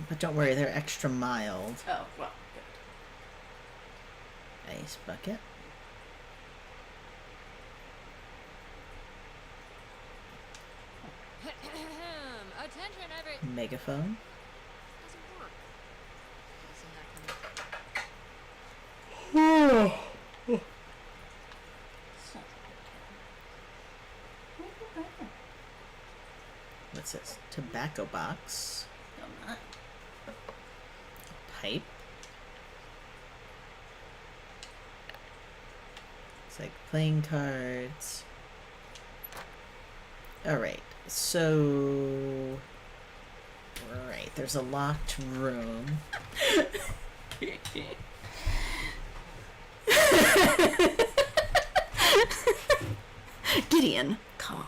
But don't worry, they're extra mild. Oh, well, good. Ice bucket. Attention, every... Megaphone. Doesn't work. Isn't that Sounds like a What's this? Tobacco box. No, not. Pipe. It's like playing cards. Alright, so... Right, there's a locked room. Gideon, calm.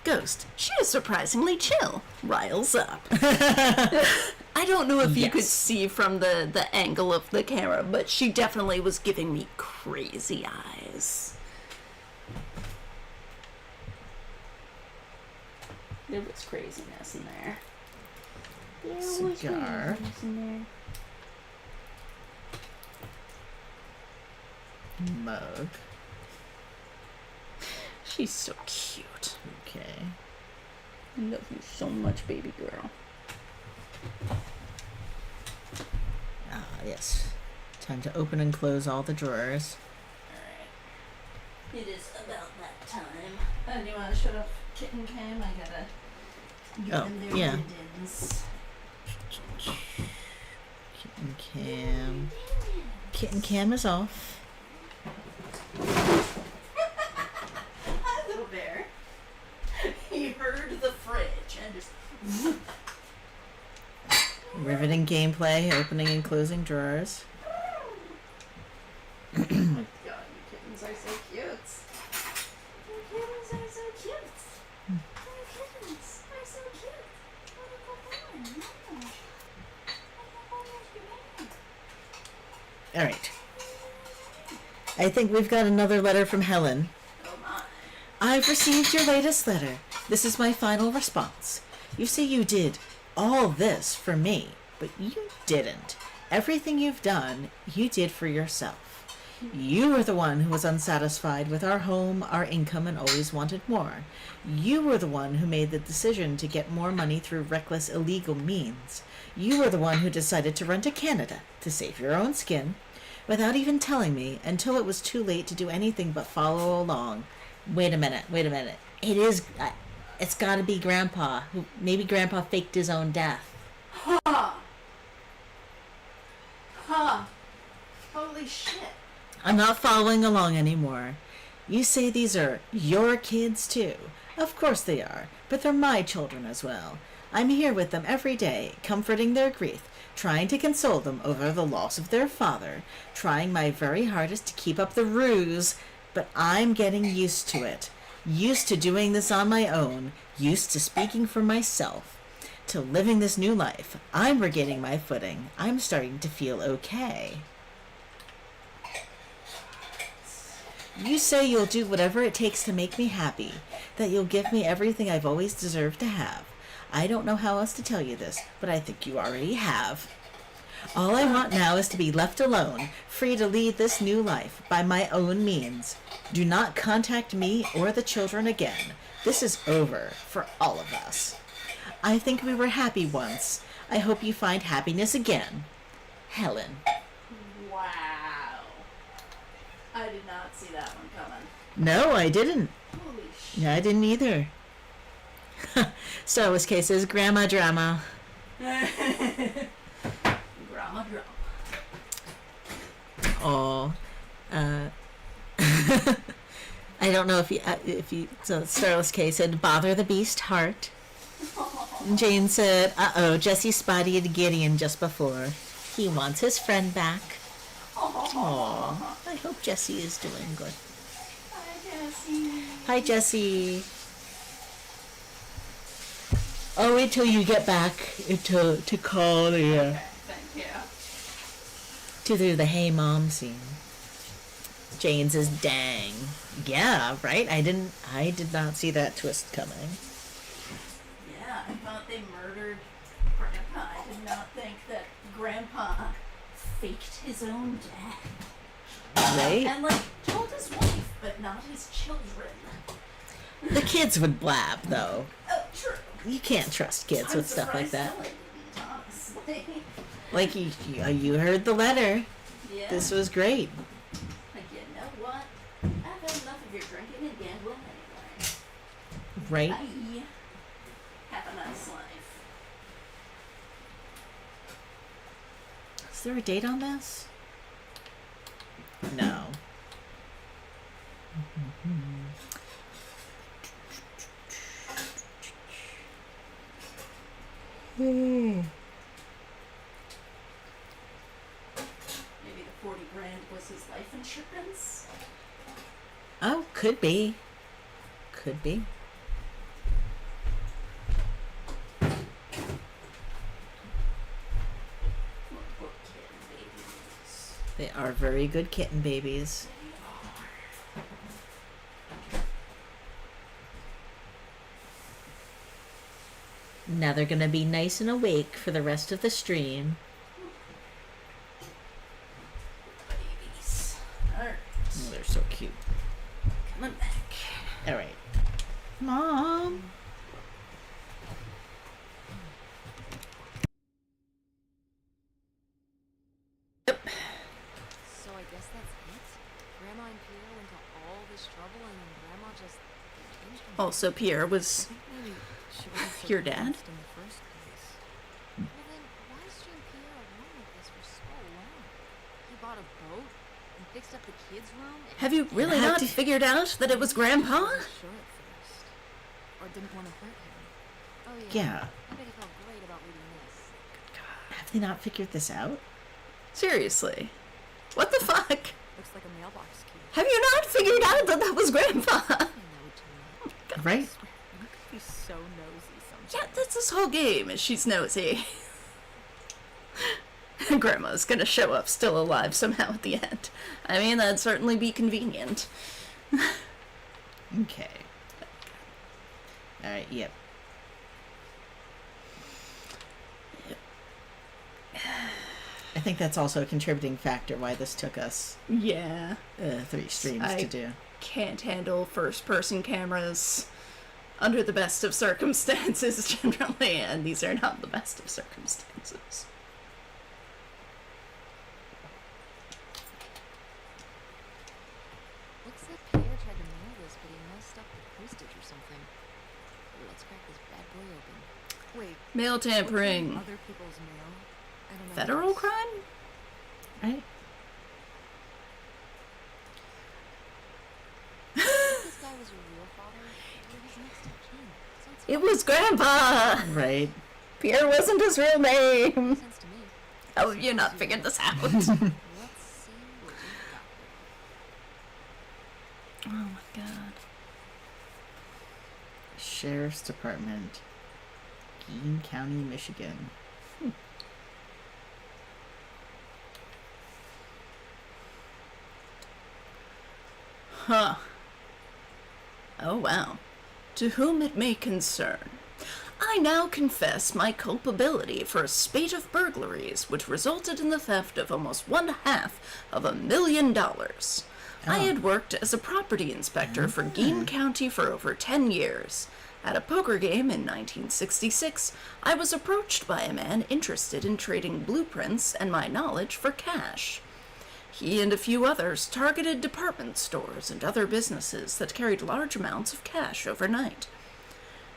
Ghost, she is surprisingly chill. Riles up. I don't know if you could Yes. see from the angle of the camera, but she definitely was giving me crazy eyes. There was craziness in there. There was Cigar. craziness in there. Mug. She's so cute. Okay. I love you so much, baby girl. Ah, yes. Time to open and close all the drawers. Alright. It is about that time. I knew I should have Kitten cam, I gotta get Oh, them their yeah. dividends. Kitten cam. Kitten cam is off. Hi, little bear. He heard the fridge and just... Riveting gameplay, opening and closing drawers. Oh my god, you kittens are so cute. Your kittens are so cute. Your kittens are so cute. What a good one. Alright. I think we've got another letter from Helen. Oh my. I've received your latest letter. This is my final response. You say you did all this for me, but you didn't. Everything you've done, you did for yourself. You were the one who was unsatisfied with our home, our income, and always wanted more. You were the one who made the decision to get more money through reckless, illegal means. You were the one who decided to run to Canada to save your own skin without even telling me until it was too late to do anything but follow along. Wait a minute. It is... it's gotta be Grandpa. Maybe Grandpa faked his own death. Ha! Ha! Holy shit. I'm not following along anymore. You say these are your kids too. Of course they are, but they're my children as well. I'm here with them every day, comforting their grief, trying to console them over the loss of their father, trying my very hardest to keep up the ruse, but I'm getting used to it. Used to doing this on my own, used to speaking for myself, to living this new life. I'm regaining my footing. I'm starting to feel okay. You say you'll do whatever it takes to make me happy, that you'll give me everything I've always deserved to have. I don't know how else to tell you this, but I think you already have. All I want now is to be left alone, free to lead this new life by my own means. Do not contact me or the children again. This is over for all of us. I think we were happy once. I hope you find happiness again. Helen. Wow. I did not see that one coming. No, I didn't. Holy shit. I didn't either. Star Wars cases, grandma drama. Drama. Oh, I don't know if you. So Starless K said, "Bother the beast heart." And Jane said, "Uh-oh, Jesse spotted Gideon just before. He wants his friend back." Oh, I hope Jesse is doing good. Hi, Jessie. Hi, Jesse. Oh, wait till you get back to call the Okay, thank you. to do the "Hey Mom" scene. Jane says, "Dang, yeah, right. I did not see that twist coming." Yeah, I thought they murdered Grandpa. I did not think that Grandpa faked his own death. Right? And, like, told his wife, but not his children. The kids would blab, though. Oh, true. You can't trust kids I'm with stuff like surprised that. Ellen didn't, honestly. Like you heard the letter. Yeah. This was great. Like, you know what? I've had enough of your drinking and gambling anyway. Right? Bye. Have a nice life. Is there a date on this? No. Maybe the 40 grand was his life insurance? Oh, could be. Could be. Poor kitten babies. They are very good kitten babies. Now they're gonna be nice and awake for the rest of the stream. Babies. Alright. Oh, they're so cute. Coming back. All right, Mom. So I guess that's it? Grandma and Peter went to all this trouble and then Grandma just Also, Pierre was Maybe she wasn't so your dad? convinced in the first place. Well then, why is she and Pierre alone like this for so long? He bought a boat and fixed up the kids' room and Have you really How not did- figured out that it was Grandpa? Wasn't sure at first, or didn't want to hurt him. oh Yeah. I bet he felt great about reading this. Have they not figured this out? Seriously. What the fuck? Looks like a mailbox key. Have you not figured out that that was Grandpa? And that would turn out. Right? You could be so nosy sometimes. Yeah, that's this whole game, is she's nosy. Grandma's gonna show up still alive somehow at the end. I mean, that'd certainly be convenient. Okay. Alright, yep. I think that's also a contributing factor why this took us Yeah. 3 streams I- to do. Can't handle first-person cameras under the best of circumstances, generally, and these are not the best of circumstances. Looks like Pierre tried to mail this, but he messed up the postage or something. Let's crack this bad boy open. Wait, Mail what's in tampering. other people's mail? I don't know. Federal this. crime? Right? If this guy was your real father, you're his next of kin. So it's It was Grandpa! Right. Pierre wasn't his real name. makes sense to me. How have you not figured this out? Let's see what we got here. Oh my god. Sheriff's Department, Keene County, Michigan. Huh. Oh wow. To whom it may concern. I now confess my culpability for a spate of burglaries which resulted in the theft of almost $250,000. I had worked as a property inspector for Keene County for over 10 years. At a poker game in 1966, I was approached by a man interested in trading blueprints and my knowledge for cash. He and a few others targeted department stores and other businesses that carried large amounts of cash overnight.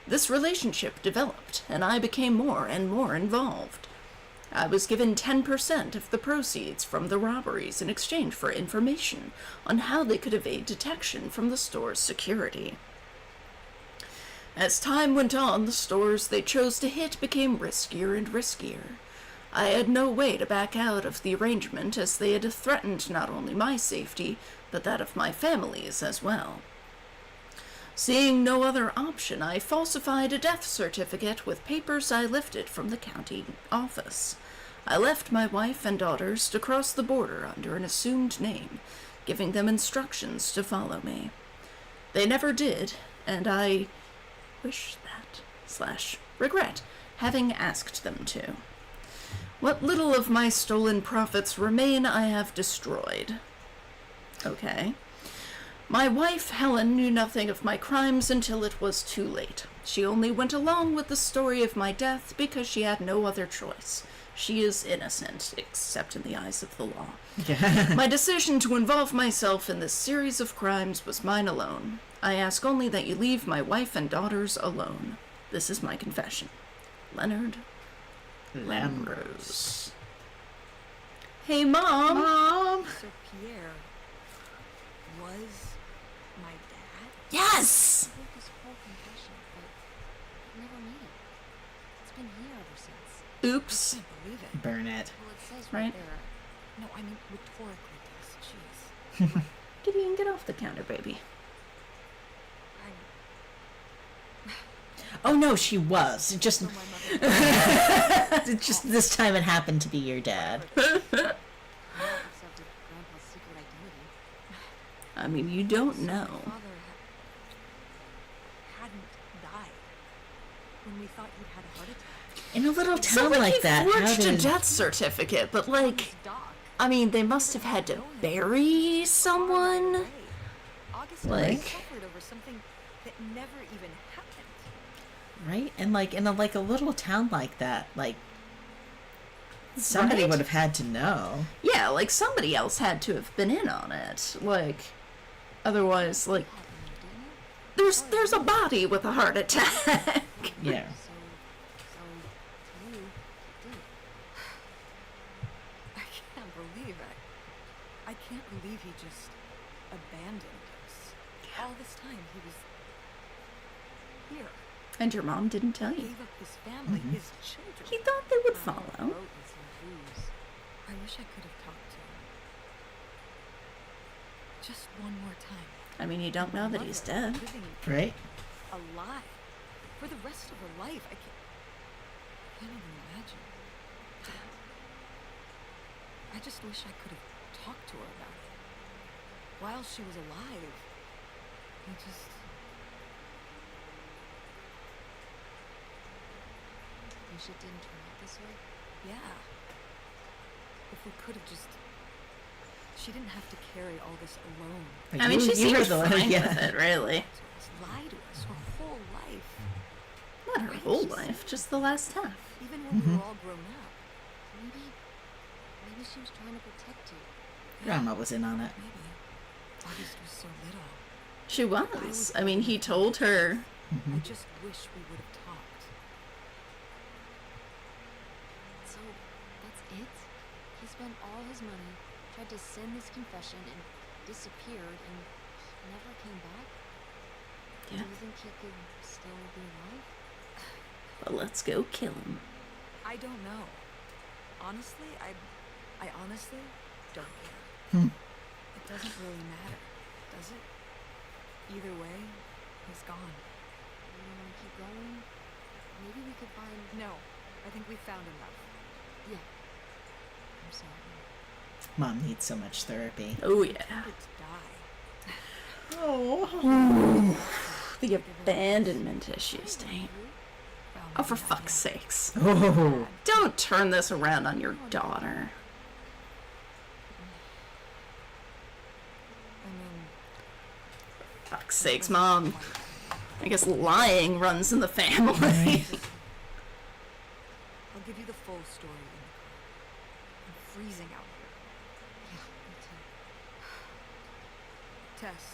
This relationship developed, and I became more and more involved. I was given 10% of the proceeds from the robberies in exchange for information on how they could evade detection from the store's security. As time went on, the stores they chose to hit became riskier and riskier. I had no way to back out of the arrangement, as they had threatened not only my safety, but that of my family's as well. Seeing no other option, I falsified a death certificate with papers I lifted from the county office. I left my wife and daughters to cross the border under an assumed name, giving them instructions to follow me. They never did, and I wish that, / regret, having asked them to. What little of my stolen profits remain I have destroyed. Okay. My wife, Helen, knew nothing of my crimes until it was too late. She only went along with the story of my death because she had no other choice. She is innocent, except in the eyes of the law. Yeah. My decision to involve myself in this series of crimes was mine alone. I ask only that you leave my wife and daughters alone. This is my confession. Leonard Lambrose. Hey, Mom! Mom! So Pierre was my dad? Yes! I wrote this whole confession, but it never made it. It's been here ever since. Oops. I can't believe it. Burn it. Well, it says Right. right there. No, I mean rhetorically, Tess. Jeez. Gideon, get off the counter, baby. I'm Oh no, she was. It just, so my mother. it just this time it happened to be your dad. I accepted Grandpa's secret identity. I mean, you don't So know. My father hadn't died when we thought he'd had a heart attack. In a little So, town like he that, how forged a did... death certificate, but, like, His doc. I mean, they must have had to bury someone. Right. August Like- suffered over something that never even happened. Right? And like in a little town like that, like somebody Right? would have had to know. Yeah, like, somebody else had to have been in on it. Like, otherwise, like, There's a body with a heart attack. Yeah. So to you, it did. I can't believe it. I can't believe he just abandoned us. All this time he was here. And your mom didn't tell you. Gave up his family, his children. He thought they would Found a follow. boat and some booze. I wish I could have talked to him. Just one more time. I mean, you don't know that he's dead. Living Right? alive. For the rest of her life. I can't even imagine. I just wish I could have talked to her about it. While she was alive. I just... Wish it didn't turn out this way. Yeah. If we could have just... She didn't have to carry all this alone. Like, I mean, she you heard seems the fine yeah. with it, really. Just lie to us her whole life. Not her whole life, just the last half. Even when we were all grown up. Maybe she was trying to protect you. Grandma was in on it. Maybe. August was so little. She was. I mean, he told her. I just wish we would have talked. So that's it? He spent all his money, tried to send this confession, and disappeared, and never came back? Yeah. Do you think he could still be alive? Well, let's go kill him. I don't know. Honestly, I honestly don't care. It doesn't really matter, does it? Either way, he's gone. You don't want to keep going? Maybe we could find... No, I think we found enough. Yeah. I'm sorry. Mom needs so much therapy. Oh, yeah. It's die. Oh. The abandonment issues, dang. Oh, for fuck's sakes. Oh. Don't turn this around on your daughter. I mean, Fuck's sakes, Mom. I guess lying runs in the family. I'll give you the full story in the car. I'm freezing out here. Yeah, me too. Tess,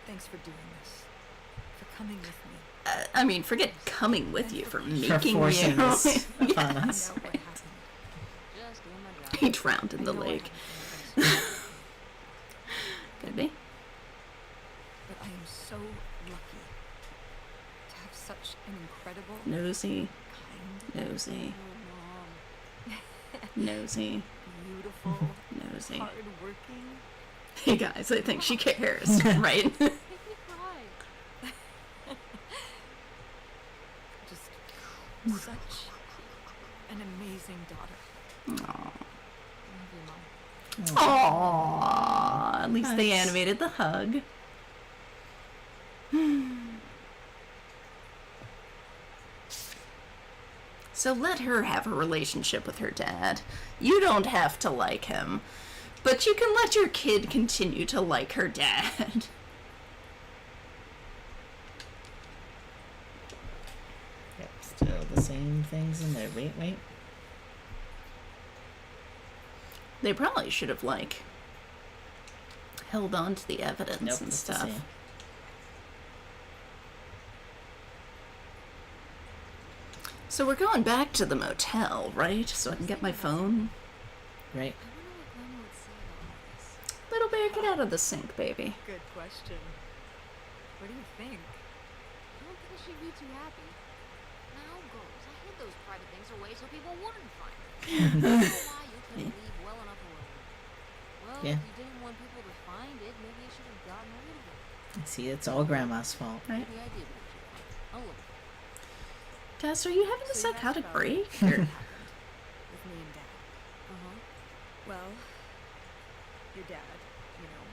thanks for doing this. For coming with me. I mean, forget coming with you for For making forcing you. this upon Yeah. I know us. what happened. Just doing my job. He drowned in I the know I lake. haven't Could be. But I am so lucky to have such an incredible, Nosy, kind, nosy, Oh, Mom. nosy, beautiful, nosy. hard-working. Hey guys, I think she cares, right? Make me cry. Just such an amazing daughter. Aww. Love you, Mom. Aww. At least they Nice. animated the hug. So let her have a relationship with her dad. You don't have to like him. But you can let your kid continue to like her dad. Yep, still the same things in there. Wait. They probably should have, like, held on to the evidence Nope, and it's the stuff. same. So we're going back to the motel, right? So I can get my phone. Right. I wonder what Grandma would say about all this. Little bear, get out of the sink, baby. Good question. What do you think? I don't think she'd be too happy. Now, girls, I hid those private things away so people wouldn't find them. I don't know why you couldn't leave well enough alone. Well, Yeah. if you didn't want people to find it, maybe you should have gotten rid of it. See, it's all Grandma's fault. Right? Maybe I did want you to find it. Oh, look. Tess, are you having a So you asked psychotic about break? what Or... happened with me and Dad. Uh-huh. Well, your dad, you know,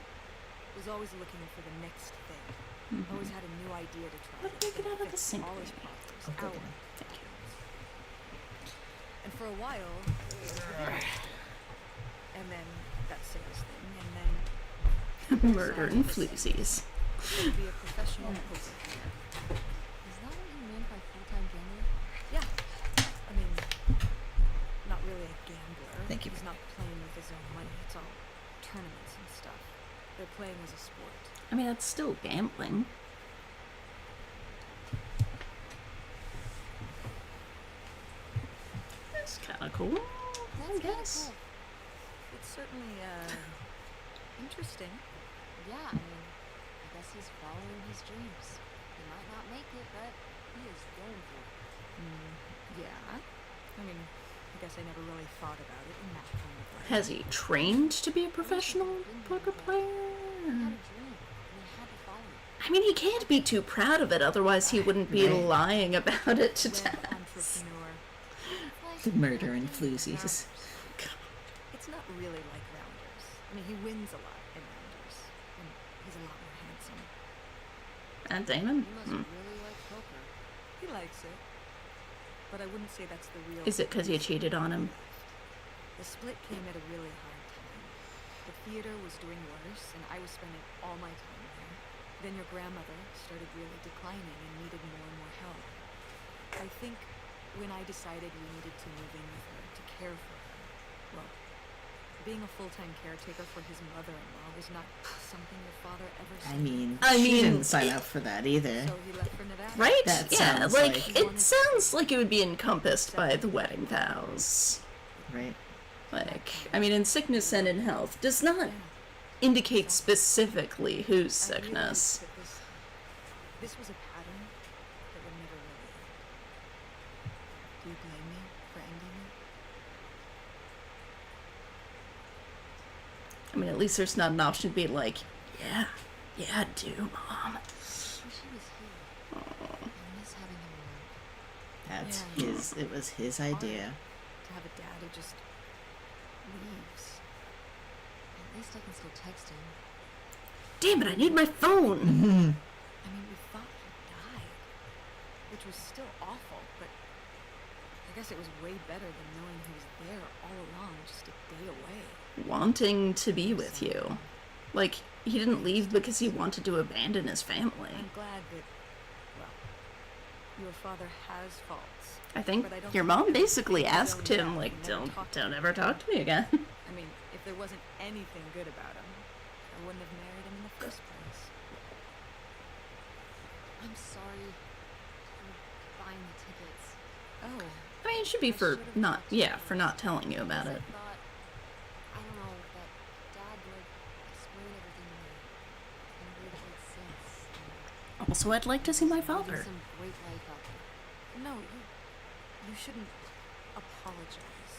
was always looking for the next thing. Always had a new idea to try. Let me get out of the fix sink, all his baby. problems. Oh, good Our one. Thank you. And for a while, and then that sales thing, and then Murder and floozies. to be a professional poker player. Is that what you meant by full-time gambler? Yeah, I mean, not really a gambler. Thank you. He's not playing with his own money. It's all tournaments and stuff. They're playing as a sport. I mean, that's still gambling. It's kind of cool, I That's kinda guess. cool. It's certainly, interesting. Yeah, I mean, I guess he's following his dreams. He might not make it, but he is going for it. Yeah. I mean, I guess I never really thought about it in that kind of way. Has he trained to be a professional poker player? He had a dream, and he had to follow it. I mean, he can't be too proud of it, otherwise he wouldn't be Right. lying about it to Web Tess. entrepreneur. Like, The murder and like floozies. rounders. It's not really like Rounders. I mean, he wins a lot in Rounders. And he's a lot more handsome. And Damon? He must really like poker. He likes it. But I wouldn't say that's the real... Is it because you cheated on him? The split came at a really hard time. The theater was doing worse, and I was spending all my time there. Then your grandmother started really declining and needed more and more help. I think when I decided we needed to move in with her to care for her, well, being a full-time caretaker for his mother-in-law was not something your father ever I said. mean, I she mean, didn't sign up for that either. So he left for Nevada. Right? That Yeah, sounds like, like- it sounds like it would be encompassed by the wedding vows. Right? Like, I mean, in sickness and in health does not Yeah. indicate specifically whose I realized sickness. that this was a pattern that would never really end. Do you blame me for ending it? I mean, at least there's not an option to be like, yeah, I do, Mom. Wish he was here. I miss having him around. That's Yeah. his. It was his idea. To have a dad who just leaves. At least I can still text him. Damn it, I need my phone! I mean, we thought he died, which was still awful, but I guess it was way better than knowing he was there all along, just a day away. Wanting to be with you. Like, he didn't leave because he wanted to abandon his family. I'm glad that, well, your father has faults. I think But I don't your think mom he was basically his own asked him, dad like, and never don't talked to him. ever talk to me again. I mean, if there wasn't anything good about him, I wouldn't have married him in the first place. I'm sorry for buying the tickets. Oh, I mean, it should be I for should've not, talked to yeah, you for not telling you about because it. I thought, I don't know, that Dad would explain everything to me in a way that made sense. And Also, I'd like to see my living father. some great life out there. no, you shouldn't apologize.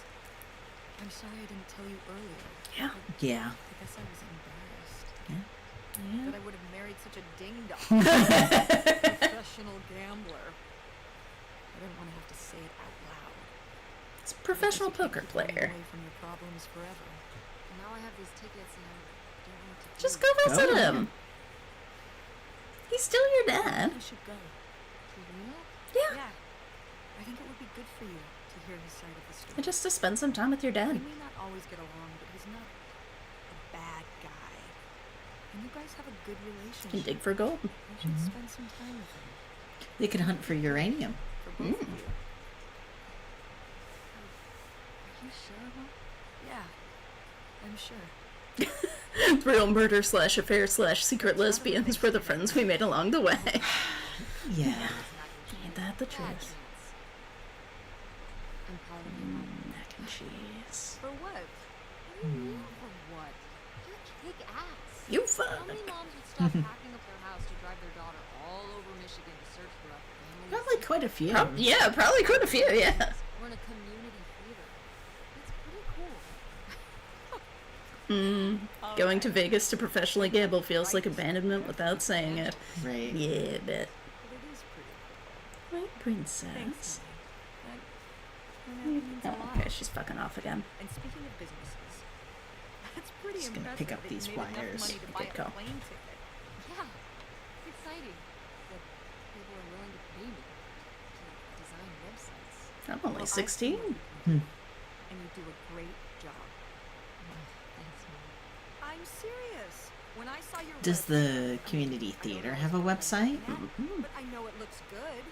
I'm sorry I didn't tell you earlier. Yeah. Yeah. I guess I was embarrassed Yeah. that I would have married such a ding-dong, professional gambler. I didn't want to have to say it out loud. It's a professional I guess you poker can't keep running player. away from your problems forever. And now I have these tickets and I don't know what to do. Just go visit Go. him. He's still your dad. You should go. To Reno? Yeah. Yeah. I think it would be good for you to hear his side of the story. And just to spend some time with your We dad. may not always get along, but he's not a bad guy. And you guys have a good Can relationship. dig for gold. You should spend some time with him. They could hunt for uranium. For both of you. Are you sure, Mom? Yeah. I'm sure. Real murder slash affair slash secret lesbians were the friends we made along the way. Yeah. Ain't that the Bad truth? chance. I'm proud of you, Mom. Mac and cheese. For what? What do you mean for what? You're kick ass. You How fuck. many moms would stop packing up their house to drive their daughter all over Michigan to search for a family? Probably quite a few. Yeah, probably quite a few, yeah. We're in a community theater. It's pretty cool. Going to Vegas to professionally gamble feels like abandonment without saying it. Right. Yeah, bet. But it is pretty cool. Right, princess. Thanks, Honey. That means a Oh, lot. okay, she's fucking off again. And speaking of businesses, that's pretty Just gonna impressive pick up that these you made enough wires. money to buy Good a call. plane ticket. Yeah, it's exciting that people are willing to pay me to design websites. I'm only Well, I've seen 16. what you do, and you do a great job. Thanks, Mom. I'm serious. When I saw your Does website, the community I don't theater know have a what's behind website? that, but I know it looks good.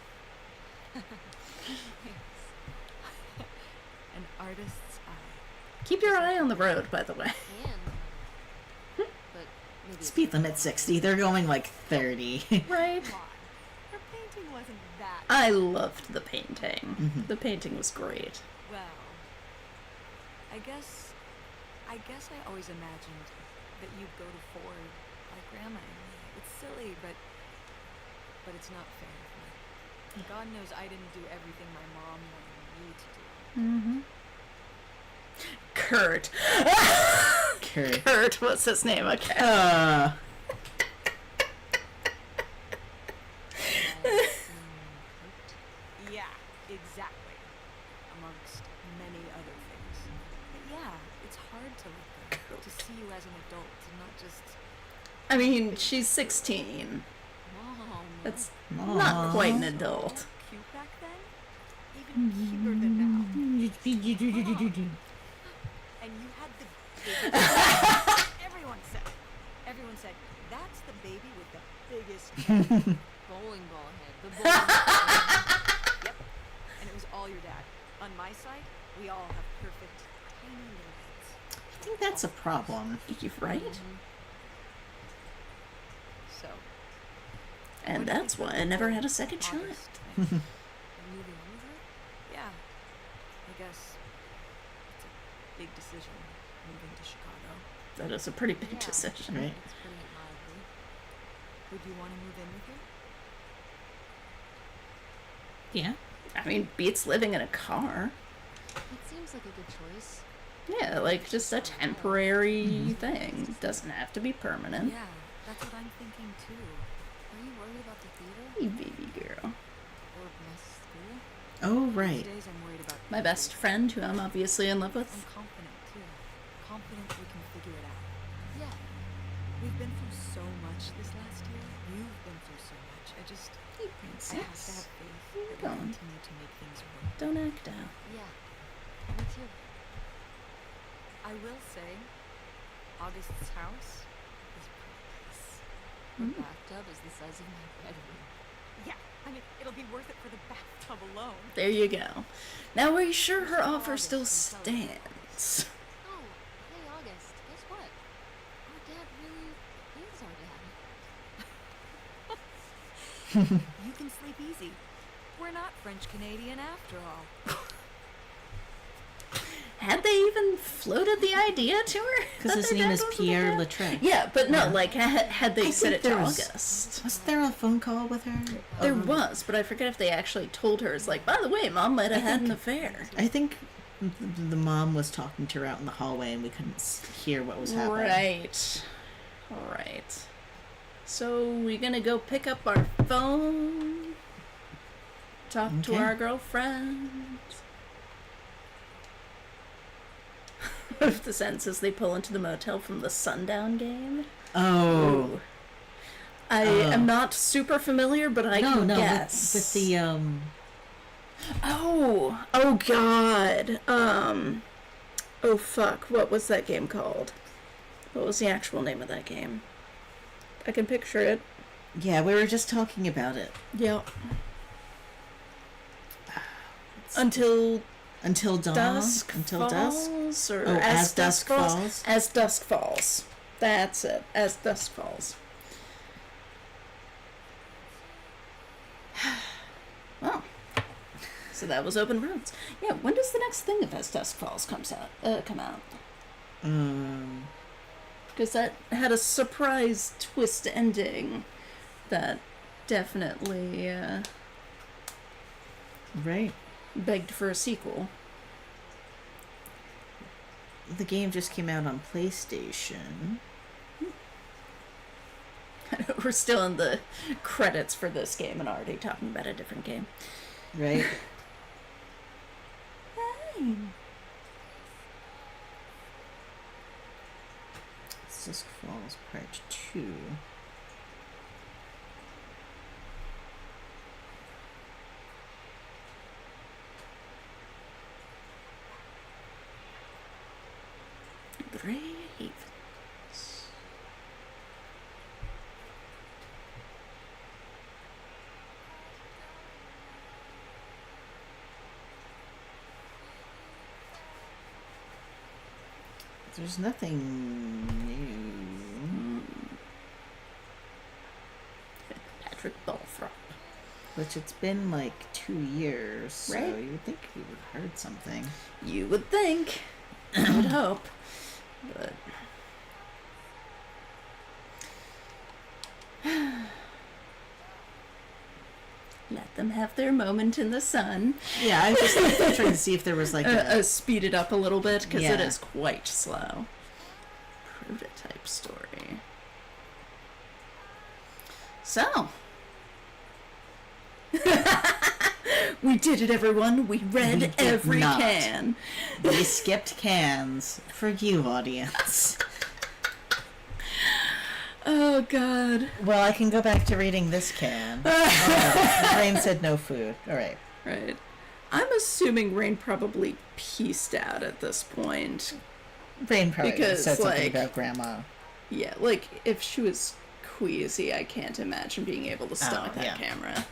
An artist's eye. Keep your eye on the road, by the way. And, but maybe it's Speed not limit 60. They're going like 30. Right? Come on. Her painting wasn't that. I loved the painting. The painting was great. Well, I guess I always imagined that you'd go to Ford like Grandma and me. It's silly, but it's not fair of me. God knows I didn't do everything my mom wanted me to do. Kurt. Kurt. Kurt, what's his name? Okay. Yeah, exactly. Amongst many other things. But yeah, it's hard to look at, to see you as an adult and not just I mean, she's 16. Mom. That's Aw. not quite an adult. Cute back then? Even cuter than now. And you had the biggest everyone said, that's the baby with the biggest head. Bowling ball head. The bowling ball head. Yep. And it was all your dad. On my side, we all have perfect, tiny little heads. I think that's a problem. You're right. So, And that's why I never had a second child. August. Are you moving in with her? Yeah. I guess it's a big decision, moving to Chicago. That is a pretty big Yeah. decision. Right. It's putting it mildly. Would you want to move in with her? Yeah. I mean, beats living in a car. It seems like a good choice. Yeah, like just a temporary thing. Doesn't have to be permanent. Yeah, that's what I'm thinking too. Are you worried about the theater? Hey, baby girl. Or mess school? Oh, These right. days I'm worried about My best friend, who I'm obviously in love I'm with. confident too. Confident we can figure it out. Yeah. We've been through so much this last year. You've been through so much. I have to Hey, have princess. faith Where you that we'll going? continue to make things work. Don't act out. Yeah. Me too. I will say, August's house is pretty nice. The bathtub is the size of my bedroom. Yeah, I mean, it'll be worth it for the bathtub alone. There you go. Now, are you sure her Mr. offer still August can tell you. stands? Oh, hey August, guess what? Our dad really is our dad. You can sleep easy. We're not French Canadian after all. Had they even floated the idea to her? Because that his their name dad is wasn't Pierre a dad? Lautrec. Yeah, but no, Yeah. like, had they I said think it to there was- August? Was there a phone call with her? There was, but I forget if they actually told her. It's like, by the way, Mom might have had an affair. I think the mom was talking to her out in the hallway and we couldn't hear what was happening. Right. So, we gonna go pick up our phone? Talk to Okay. our girlfriend? What if the sentence is they pull into the motel from the Sundown game? Oh. Ooh. I am not super familiar, but I can guess. With the Oh God. Oh fuck. What was that game called? What was the actual name of that game? I can picture it. yeah, we were just talking about it. Yep. Until Dawn. dusk Until dusk. falls, or Oh, As Dusk Falls? As dusk falls. That's it. As dusk falls. Well, so that was Open Roads. Yeah, when does the next thing of As Dusk Falls come out? Because that had a surprise twist ending that definitely Right. begged for a sequel. The game just came out on PlayStation. We're still in the credits for this game and already talking about a different game. Right. Dusk Falls Part 2. Brave. There's nothing new. Patrick Balthrop. Which it's been like 2 years, so Right. you would think we would have heard something. You would think. I would hope. But let them have their moment in the sun. Yeah, I was just trying to see if there was like Speed it up a little bit, because it Yeah. is quite slow. Prototype story. So. We did it, everyone. We read We did every not. can. we skipped cans for you, audience. Oh, God. Well, I can go back to reading this can. Oh, no. Rain said no food. All right. Right. I'm assuming Rain probably pieced out at this point. Rain probably Because, said something like- about grandma. Yeah, like, if she was queasy, I can't imagine being able to stomach that yeah. camera.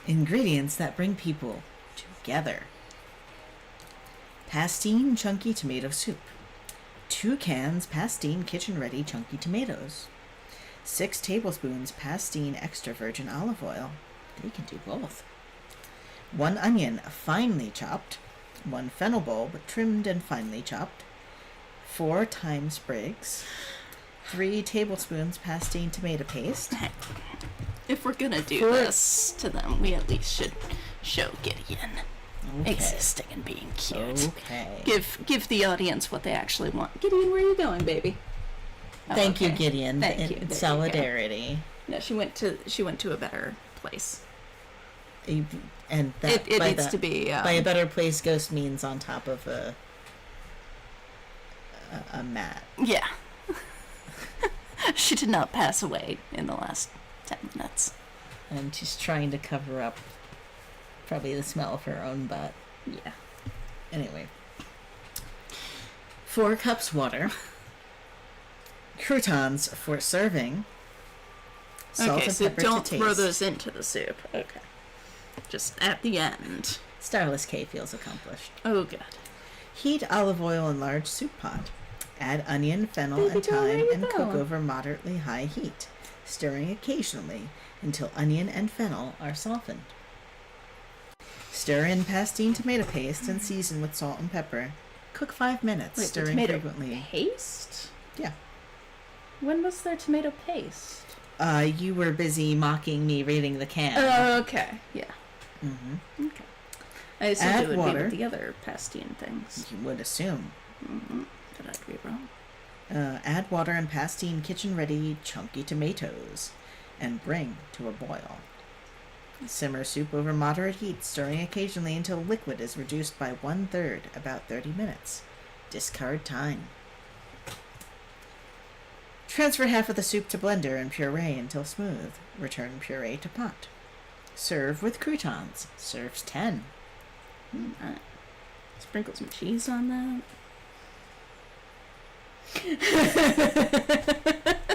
Ingredients that bring people together. Pastine chunky tomato soup. 2 cans pastine kitchen-ready chunky tomatoes. 6 tablespoons pastine extra virgin olive oil. They can do both. 1 onion finely chopped. 1 fennel bulb trimmed and finely chopped. 4 thyme sprigs. 3 tablespoons pastine tomato paste. If we're gonna do For- this to them, we at least should show Gideon Okay. existing and being cute. Okay. Give the audience what they actually want. Gideon, where are you going, baby? Oh, Thank you, okay. Gideon. Thank in you. There you go. solidarity. No, she went to a better place. And that It by needs that, to be by a better place, ghost means on top of a mat. yeah. She did not pass away in the last 10 minutes. And she's trying to cover up probably the smell of her own butt. Yeah. Anyway. 4 cups water. Croutons for serving. Salt Okay, and so pepper don't to throw taste. those into the soup. Okay. Just at the end. Starless K feels accomplished. Oh, good. Heat olive oil in large soup pot. Add onion, fennel, Baby and girl, where thyme you and cook going? over moderately high heat, stirring occasionally until onion and fennel are softened. Stir in pastine tomato paste and season with salt and pepper. Cook 5 minutes, Wait, the stirring tomato frequently. paste? Yeah. When was there tomato paste? You were busy mocking me reading the can. Oh, okay. Yeah. Mm-hmm. Okay. I assumed Add it would be water. with the other pastine things. You would assume. But I'd be wrong. Add water and pastine kitchen-ready chunky tomatoes and bring to a boil. Simmer soup over moderate heat, stirring occasionally until liquid is reduced by 1/3, about 30 minutes. Discard time. Transfer half of the soup to blender and puree until smooth. Return puree to pot. Serve with croutons. Serves 10. Sprinkle some cheese on that.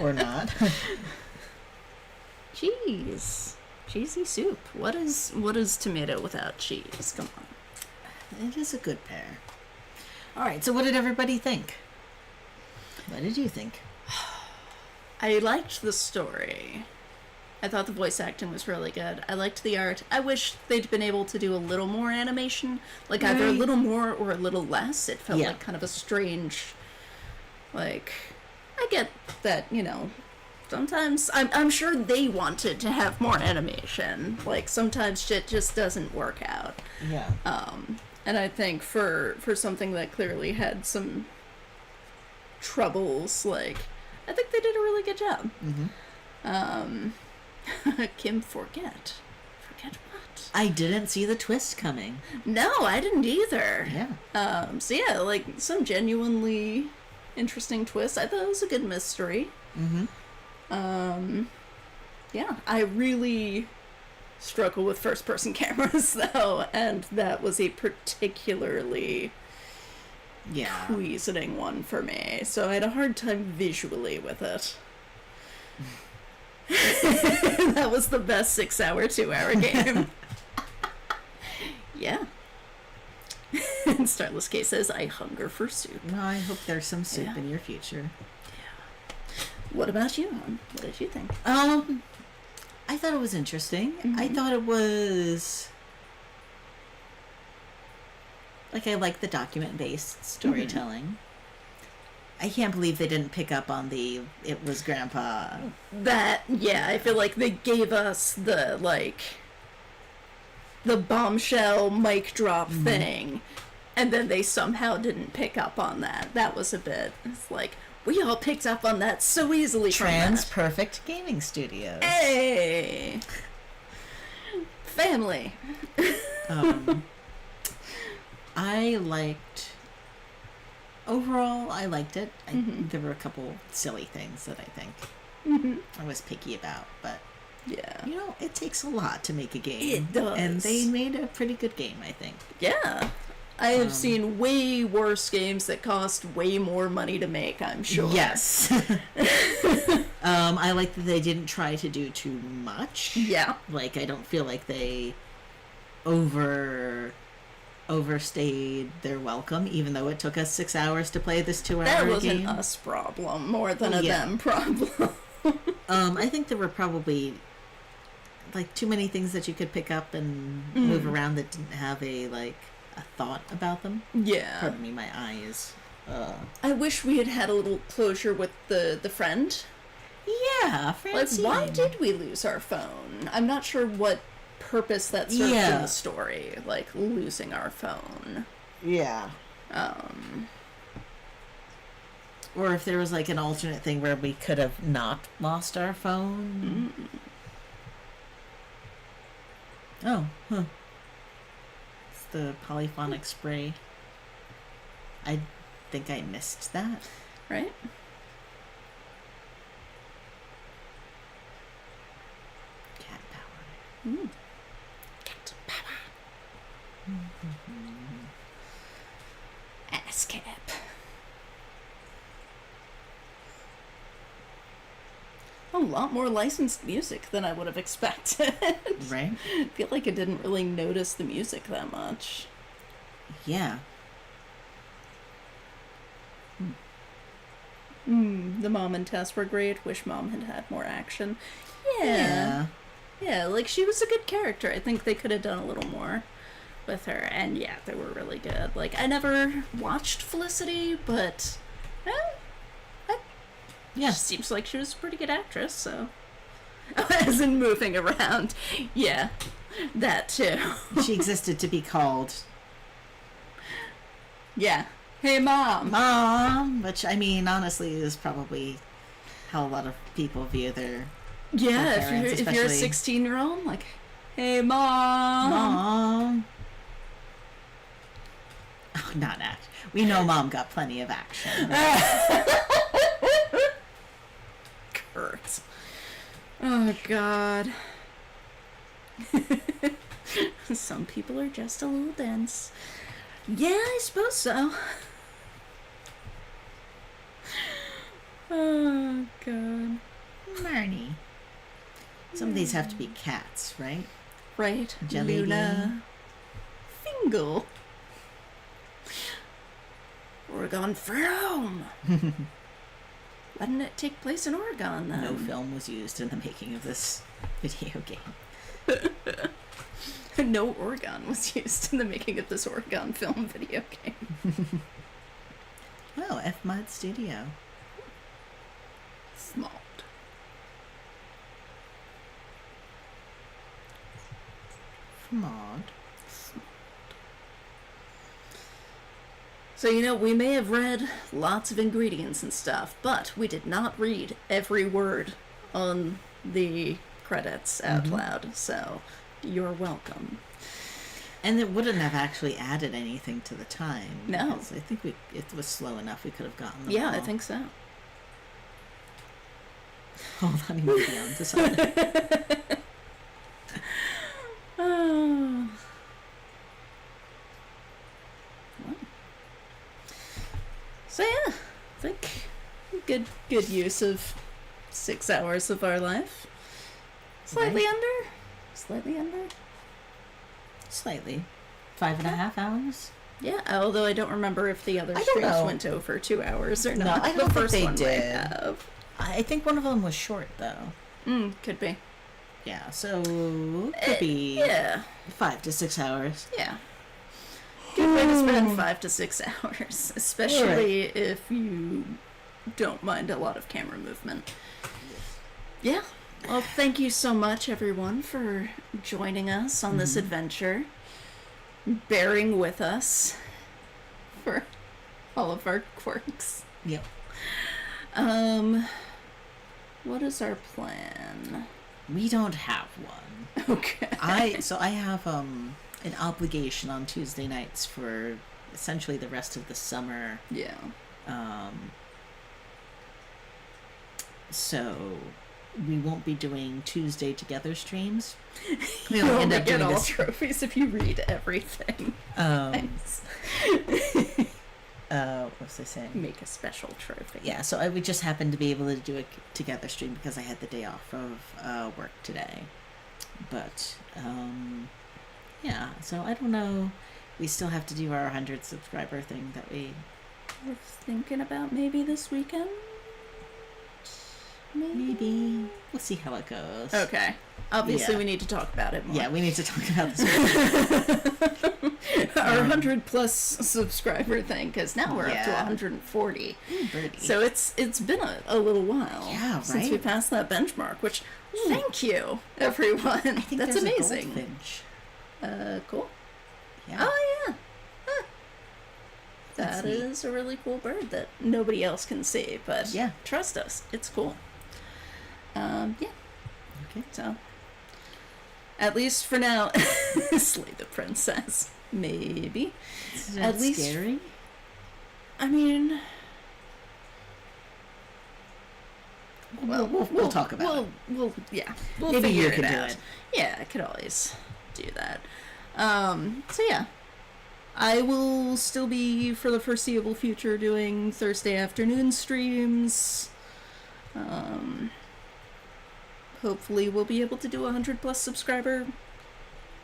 Or not. Cheese. Cheesy soup. What is tomato without cheese? Come on. It is a good pair. Alright, so what did everybody think? What did you think? I liked the story. I thought the voice acting was really good. I liked the art. I wish they'd been able to do a little more animation. Like either a Right. little more or a little less. It felt Yeah. like kind of a strange, like, I get that, sometimes I'm sure they wanted to have more animation. Like sometimes shit just doesn't work out. Yeah. And I think for something that clearly had some troubles, like, I think they did a really good job. Kim, forget what? I didn't see the twist coming. No, I didn't either. Yeah. So yeah, like some genuinely interesting twist. I thought it was a good mystery. Yeah, I really struggle with first-person cameras though, and that was a particularly Yeah. queasening one for me. So I had a hard time visually with it. That was the best 6-hour, 2-hour game. Yeah. And Starless K says, I hunger for soup. Well, I hope there's some soup Yeah. in your future. What about you, hon? What did you think? I thought it was interesting. I thought it was Like, I like the document-based storytelling. I can't believe they didn't pick up on it was Grandpa. That, yeah, I feel like they gave us the, like, the bombshell mic drop thing, and then they somehow didn't pick up on that. That was a bit, it's like, we all picked up on that so easily from that. Trans-perfect gaming studios. Hey! Family. Overall, I liked it. There were a couple silly things that I think I was picky about, but Yeah. you know, it takes a lot to make a game. It does. And they made a pretty good game, I think. Yeah. I have seen way worse games that cost way more money to make, I'm sure. Yes. I like that they didn't try to do too much. Yeah. Like, I don't feel like they overstayed their welcome, even though it took us 6 hours to play this 2-hour game. That was an us problem more than a them problem. I think there were probably like too many things that you could pick up and move around that didn't have a thought about them. Yeah. Pardon me, my eyes. I wish we had had a little closure with the friend. Yeah, Like, Francine. why did we lose our phone? I'm not sure what purpose that served in the story, like losing our phone. Yeah. Or if there was like an alternate thing where we could have not lost our phone. Oh, huh. It's the polyphonic spray. I think I missed that. Right? Cat power. Cat power. Ass cap. A lot more licensed music than I would have expected. Right? I feel like I didn't really notice the music that much. Yeah. The mom and Tess were great. Wish mom had had more action. Yeah. Yeah, like she was a good character. I think they could have done a little more with her. And yeah, they were really good. Like, I never watched Felicity, but Yeah. seems like she was a pretty good actress, so. As in moving around. Yeah, that too. She existed to be called Yeah. Hey, Mom. Mom, which, I mean, honestly is probably how a lot of people view their Yeah, parents, if you're a especially- 16-year-old, like, hey, Mom. Mom. Oh, not act. We know Mom got plenty of action. Kurt. Oh, God. Some people are just a little dense. Yeah, I suppose so. Oh, God. Marnie. Some of these have to be cats, right? Right. Jelly Luna. Fingal. Oregon Film. Why didn't it take place in Oregon, then? No film was used in the making of this video game. No Oregon was used in the making of this Oregon film video game. Oh, F Mod Studio. Smart. Mod. So, you know, we may have read lots of ingredients and stuff, but we did not read every word on the credits out loud, so you're welcome. And it wouldn't have actually added anything to the time. No. because I think it was slow enough we could have gotten them Yeah, all. I think so. Hold on, he might be on to something. Oh. So yeah, I think good use of 6 hours of our life. Slightly Right. under. Slightly under. Slightly. 5.5 hours? Yeah, although I don't remember if the other I don't streams know. went over 2 hours or No, not. I don't the think first they one did. might have. I think one of them was short, though. Could be. Yeah, so could be Yeah, 5 to 6 hours. yeah. Good way to spend recommend 5 to 6 hours, especially if you don't mind a lot of camera movement. Yeah. Well, thank you so much, everyone, for joining us on this adventure, bearing with us for all of our quirks. Yep. What is our plan? We don't have one. Okay. I have an obligation on Tuesday nights for essentially the rest of the summer. Yeah. So we won't be doing Tuesday together streams. You'll We'll only end up get doing all this. trophies if you read everything. Thanks. What was I saying? Make a special trophy. Yeah, so we just happened to be able to do a together stream because I had the day off of work today. But, yeah, so I don't know. We still have to do our 100 subscriber thing that we... We're thinking about maybe this weekend? Maybe. We'll see how it goes. Okay. Obviously, Yeah. we need to talk about it more. Yeah, we need to talk about this. Our 100 plus subscriber thing, because now we're up to Yeah. 140. Birdie. So it's been a little while Yeah, since we right? passed that benchmark, which, thank you, everyone. I think That's there's amazing. A goldfinch. Cool. Yeah. Oh, yeah. Huh. That's That neat. is a really cool bird that nobody else can see, but Yeah. trust us, it's cool. Yeah. Okay. So, at least for now, slay the princess. Maybe. Is At that least- scary? I mean, Well, we'll talk about it. We'll Maybe figure you can do out. it. Yeah, I could always do that. So yeah, I will still be for the foreseeable future doing Thursday afternoon streams. Hopefully we'll be able to do 100 plus subscriber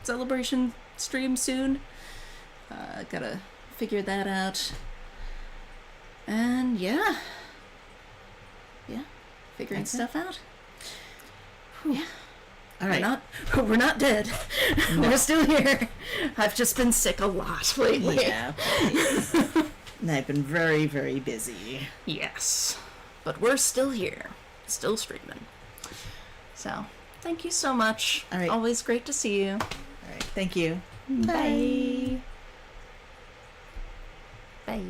celebration stream soon. Gotta figure that out. And yeah, figuring That's it. stuff out. Yeah. All right. We're not dead. We're still here. I've just been sick a lot lately. Yeah. And I've been very, very busy. Yes. But we're still here. Still streaming. So, thank you so much. All right. Always great to see you. All right. Thank you. Bye. Bye.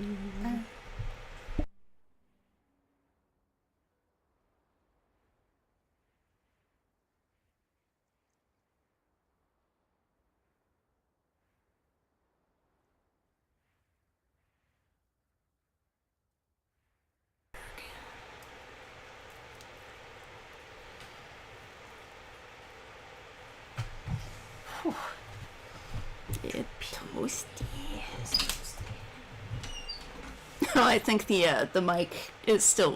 It's toasty. Oh, I think the mic is still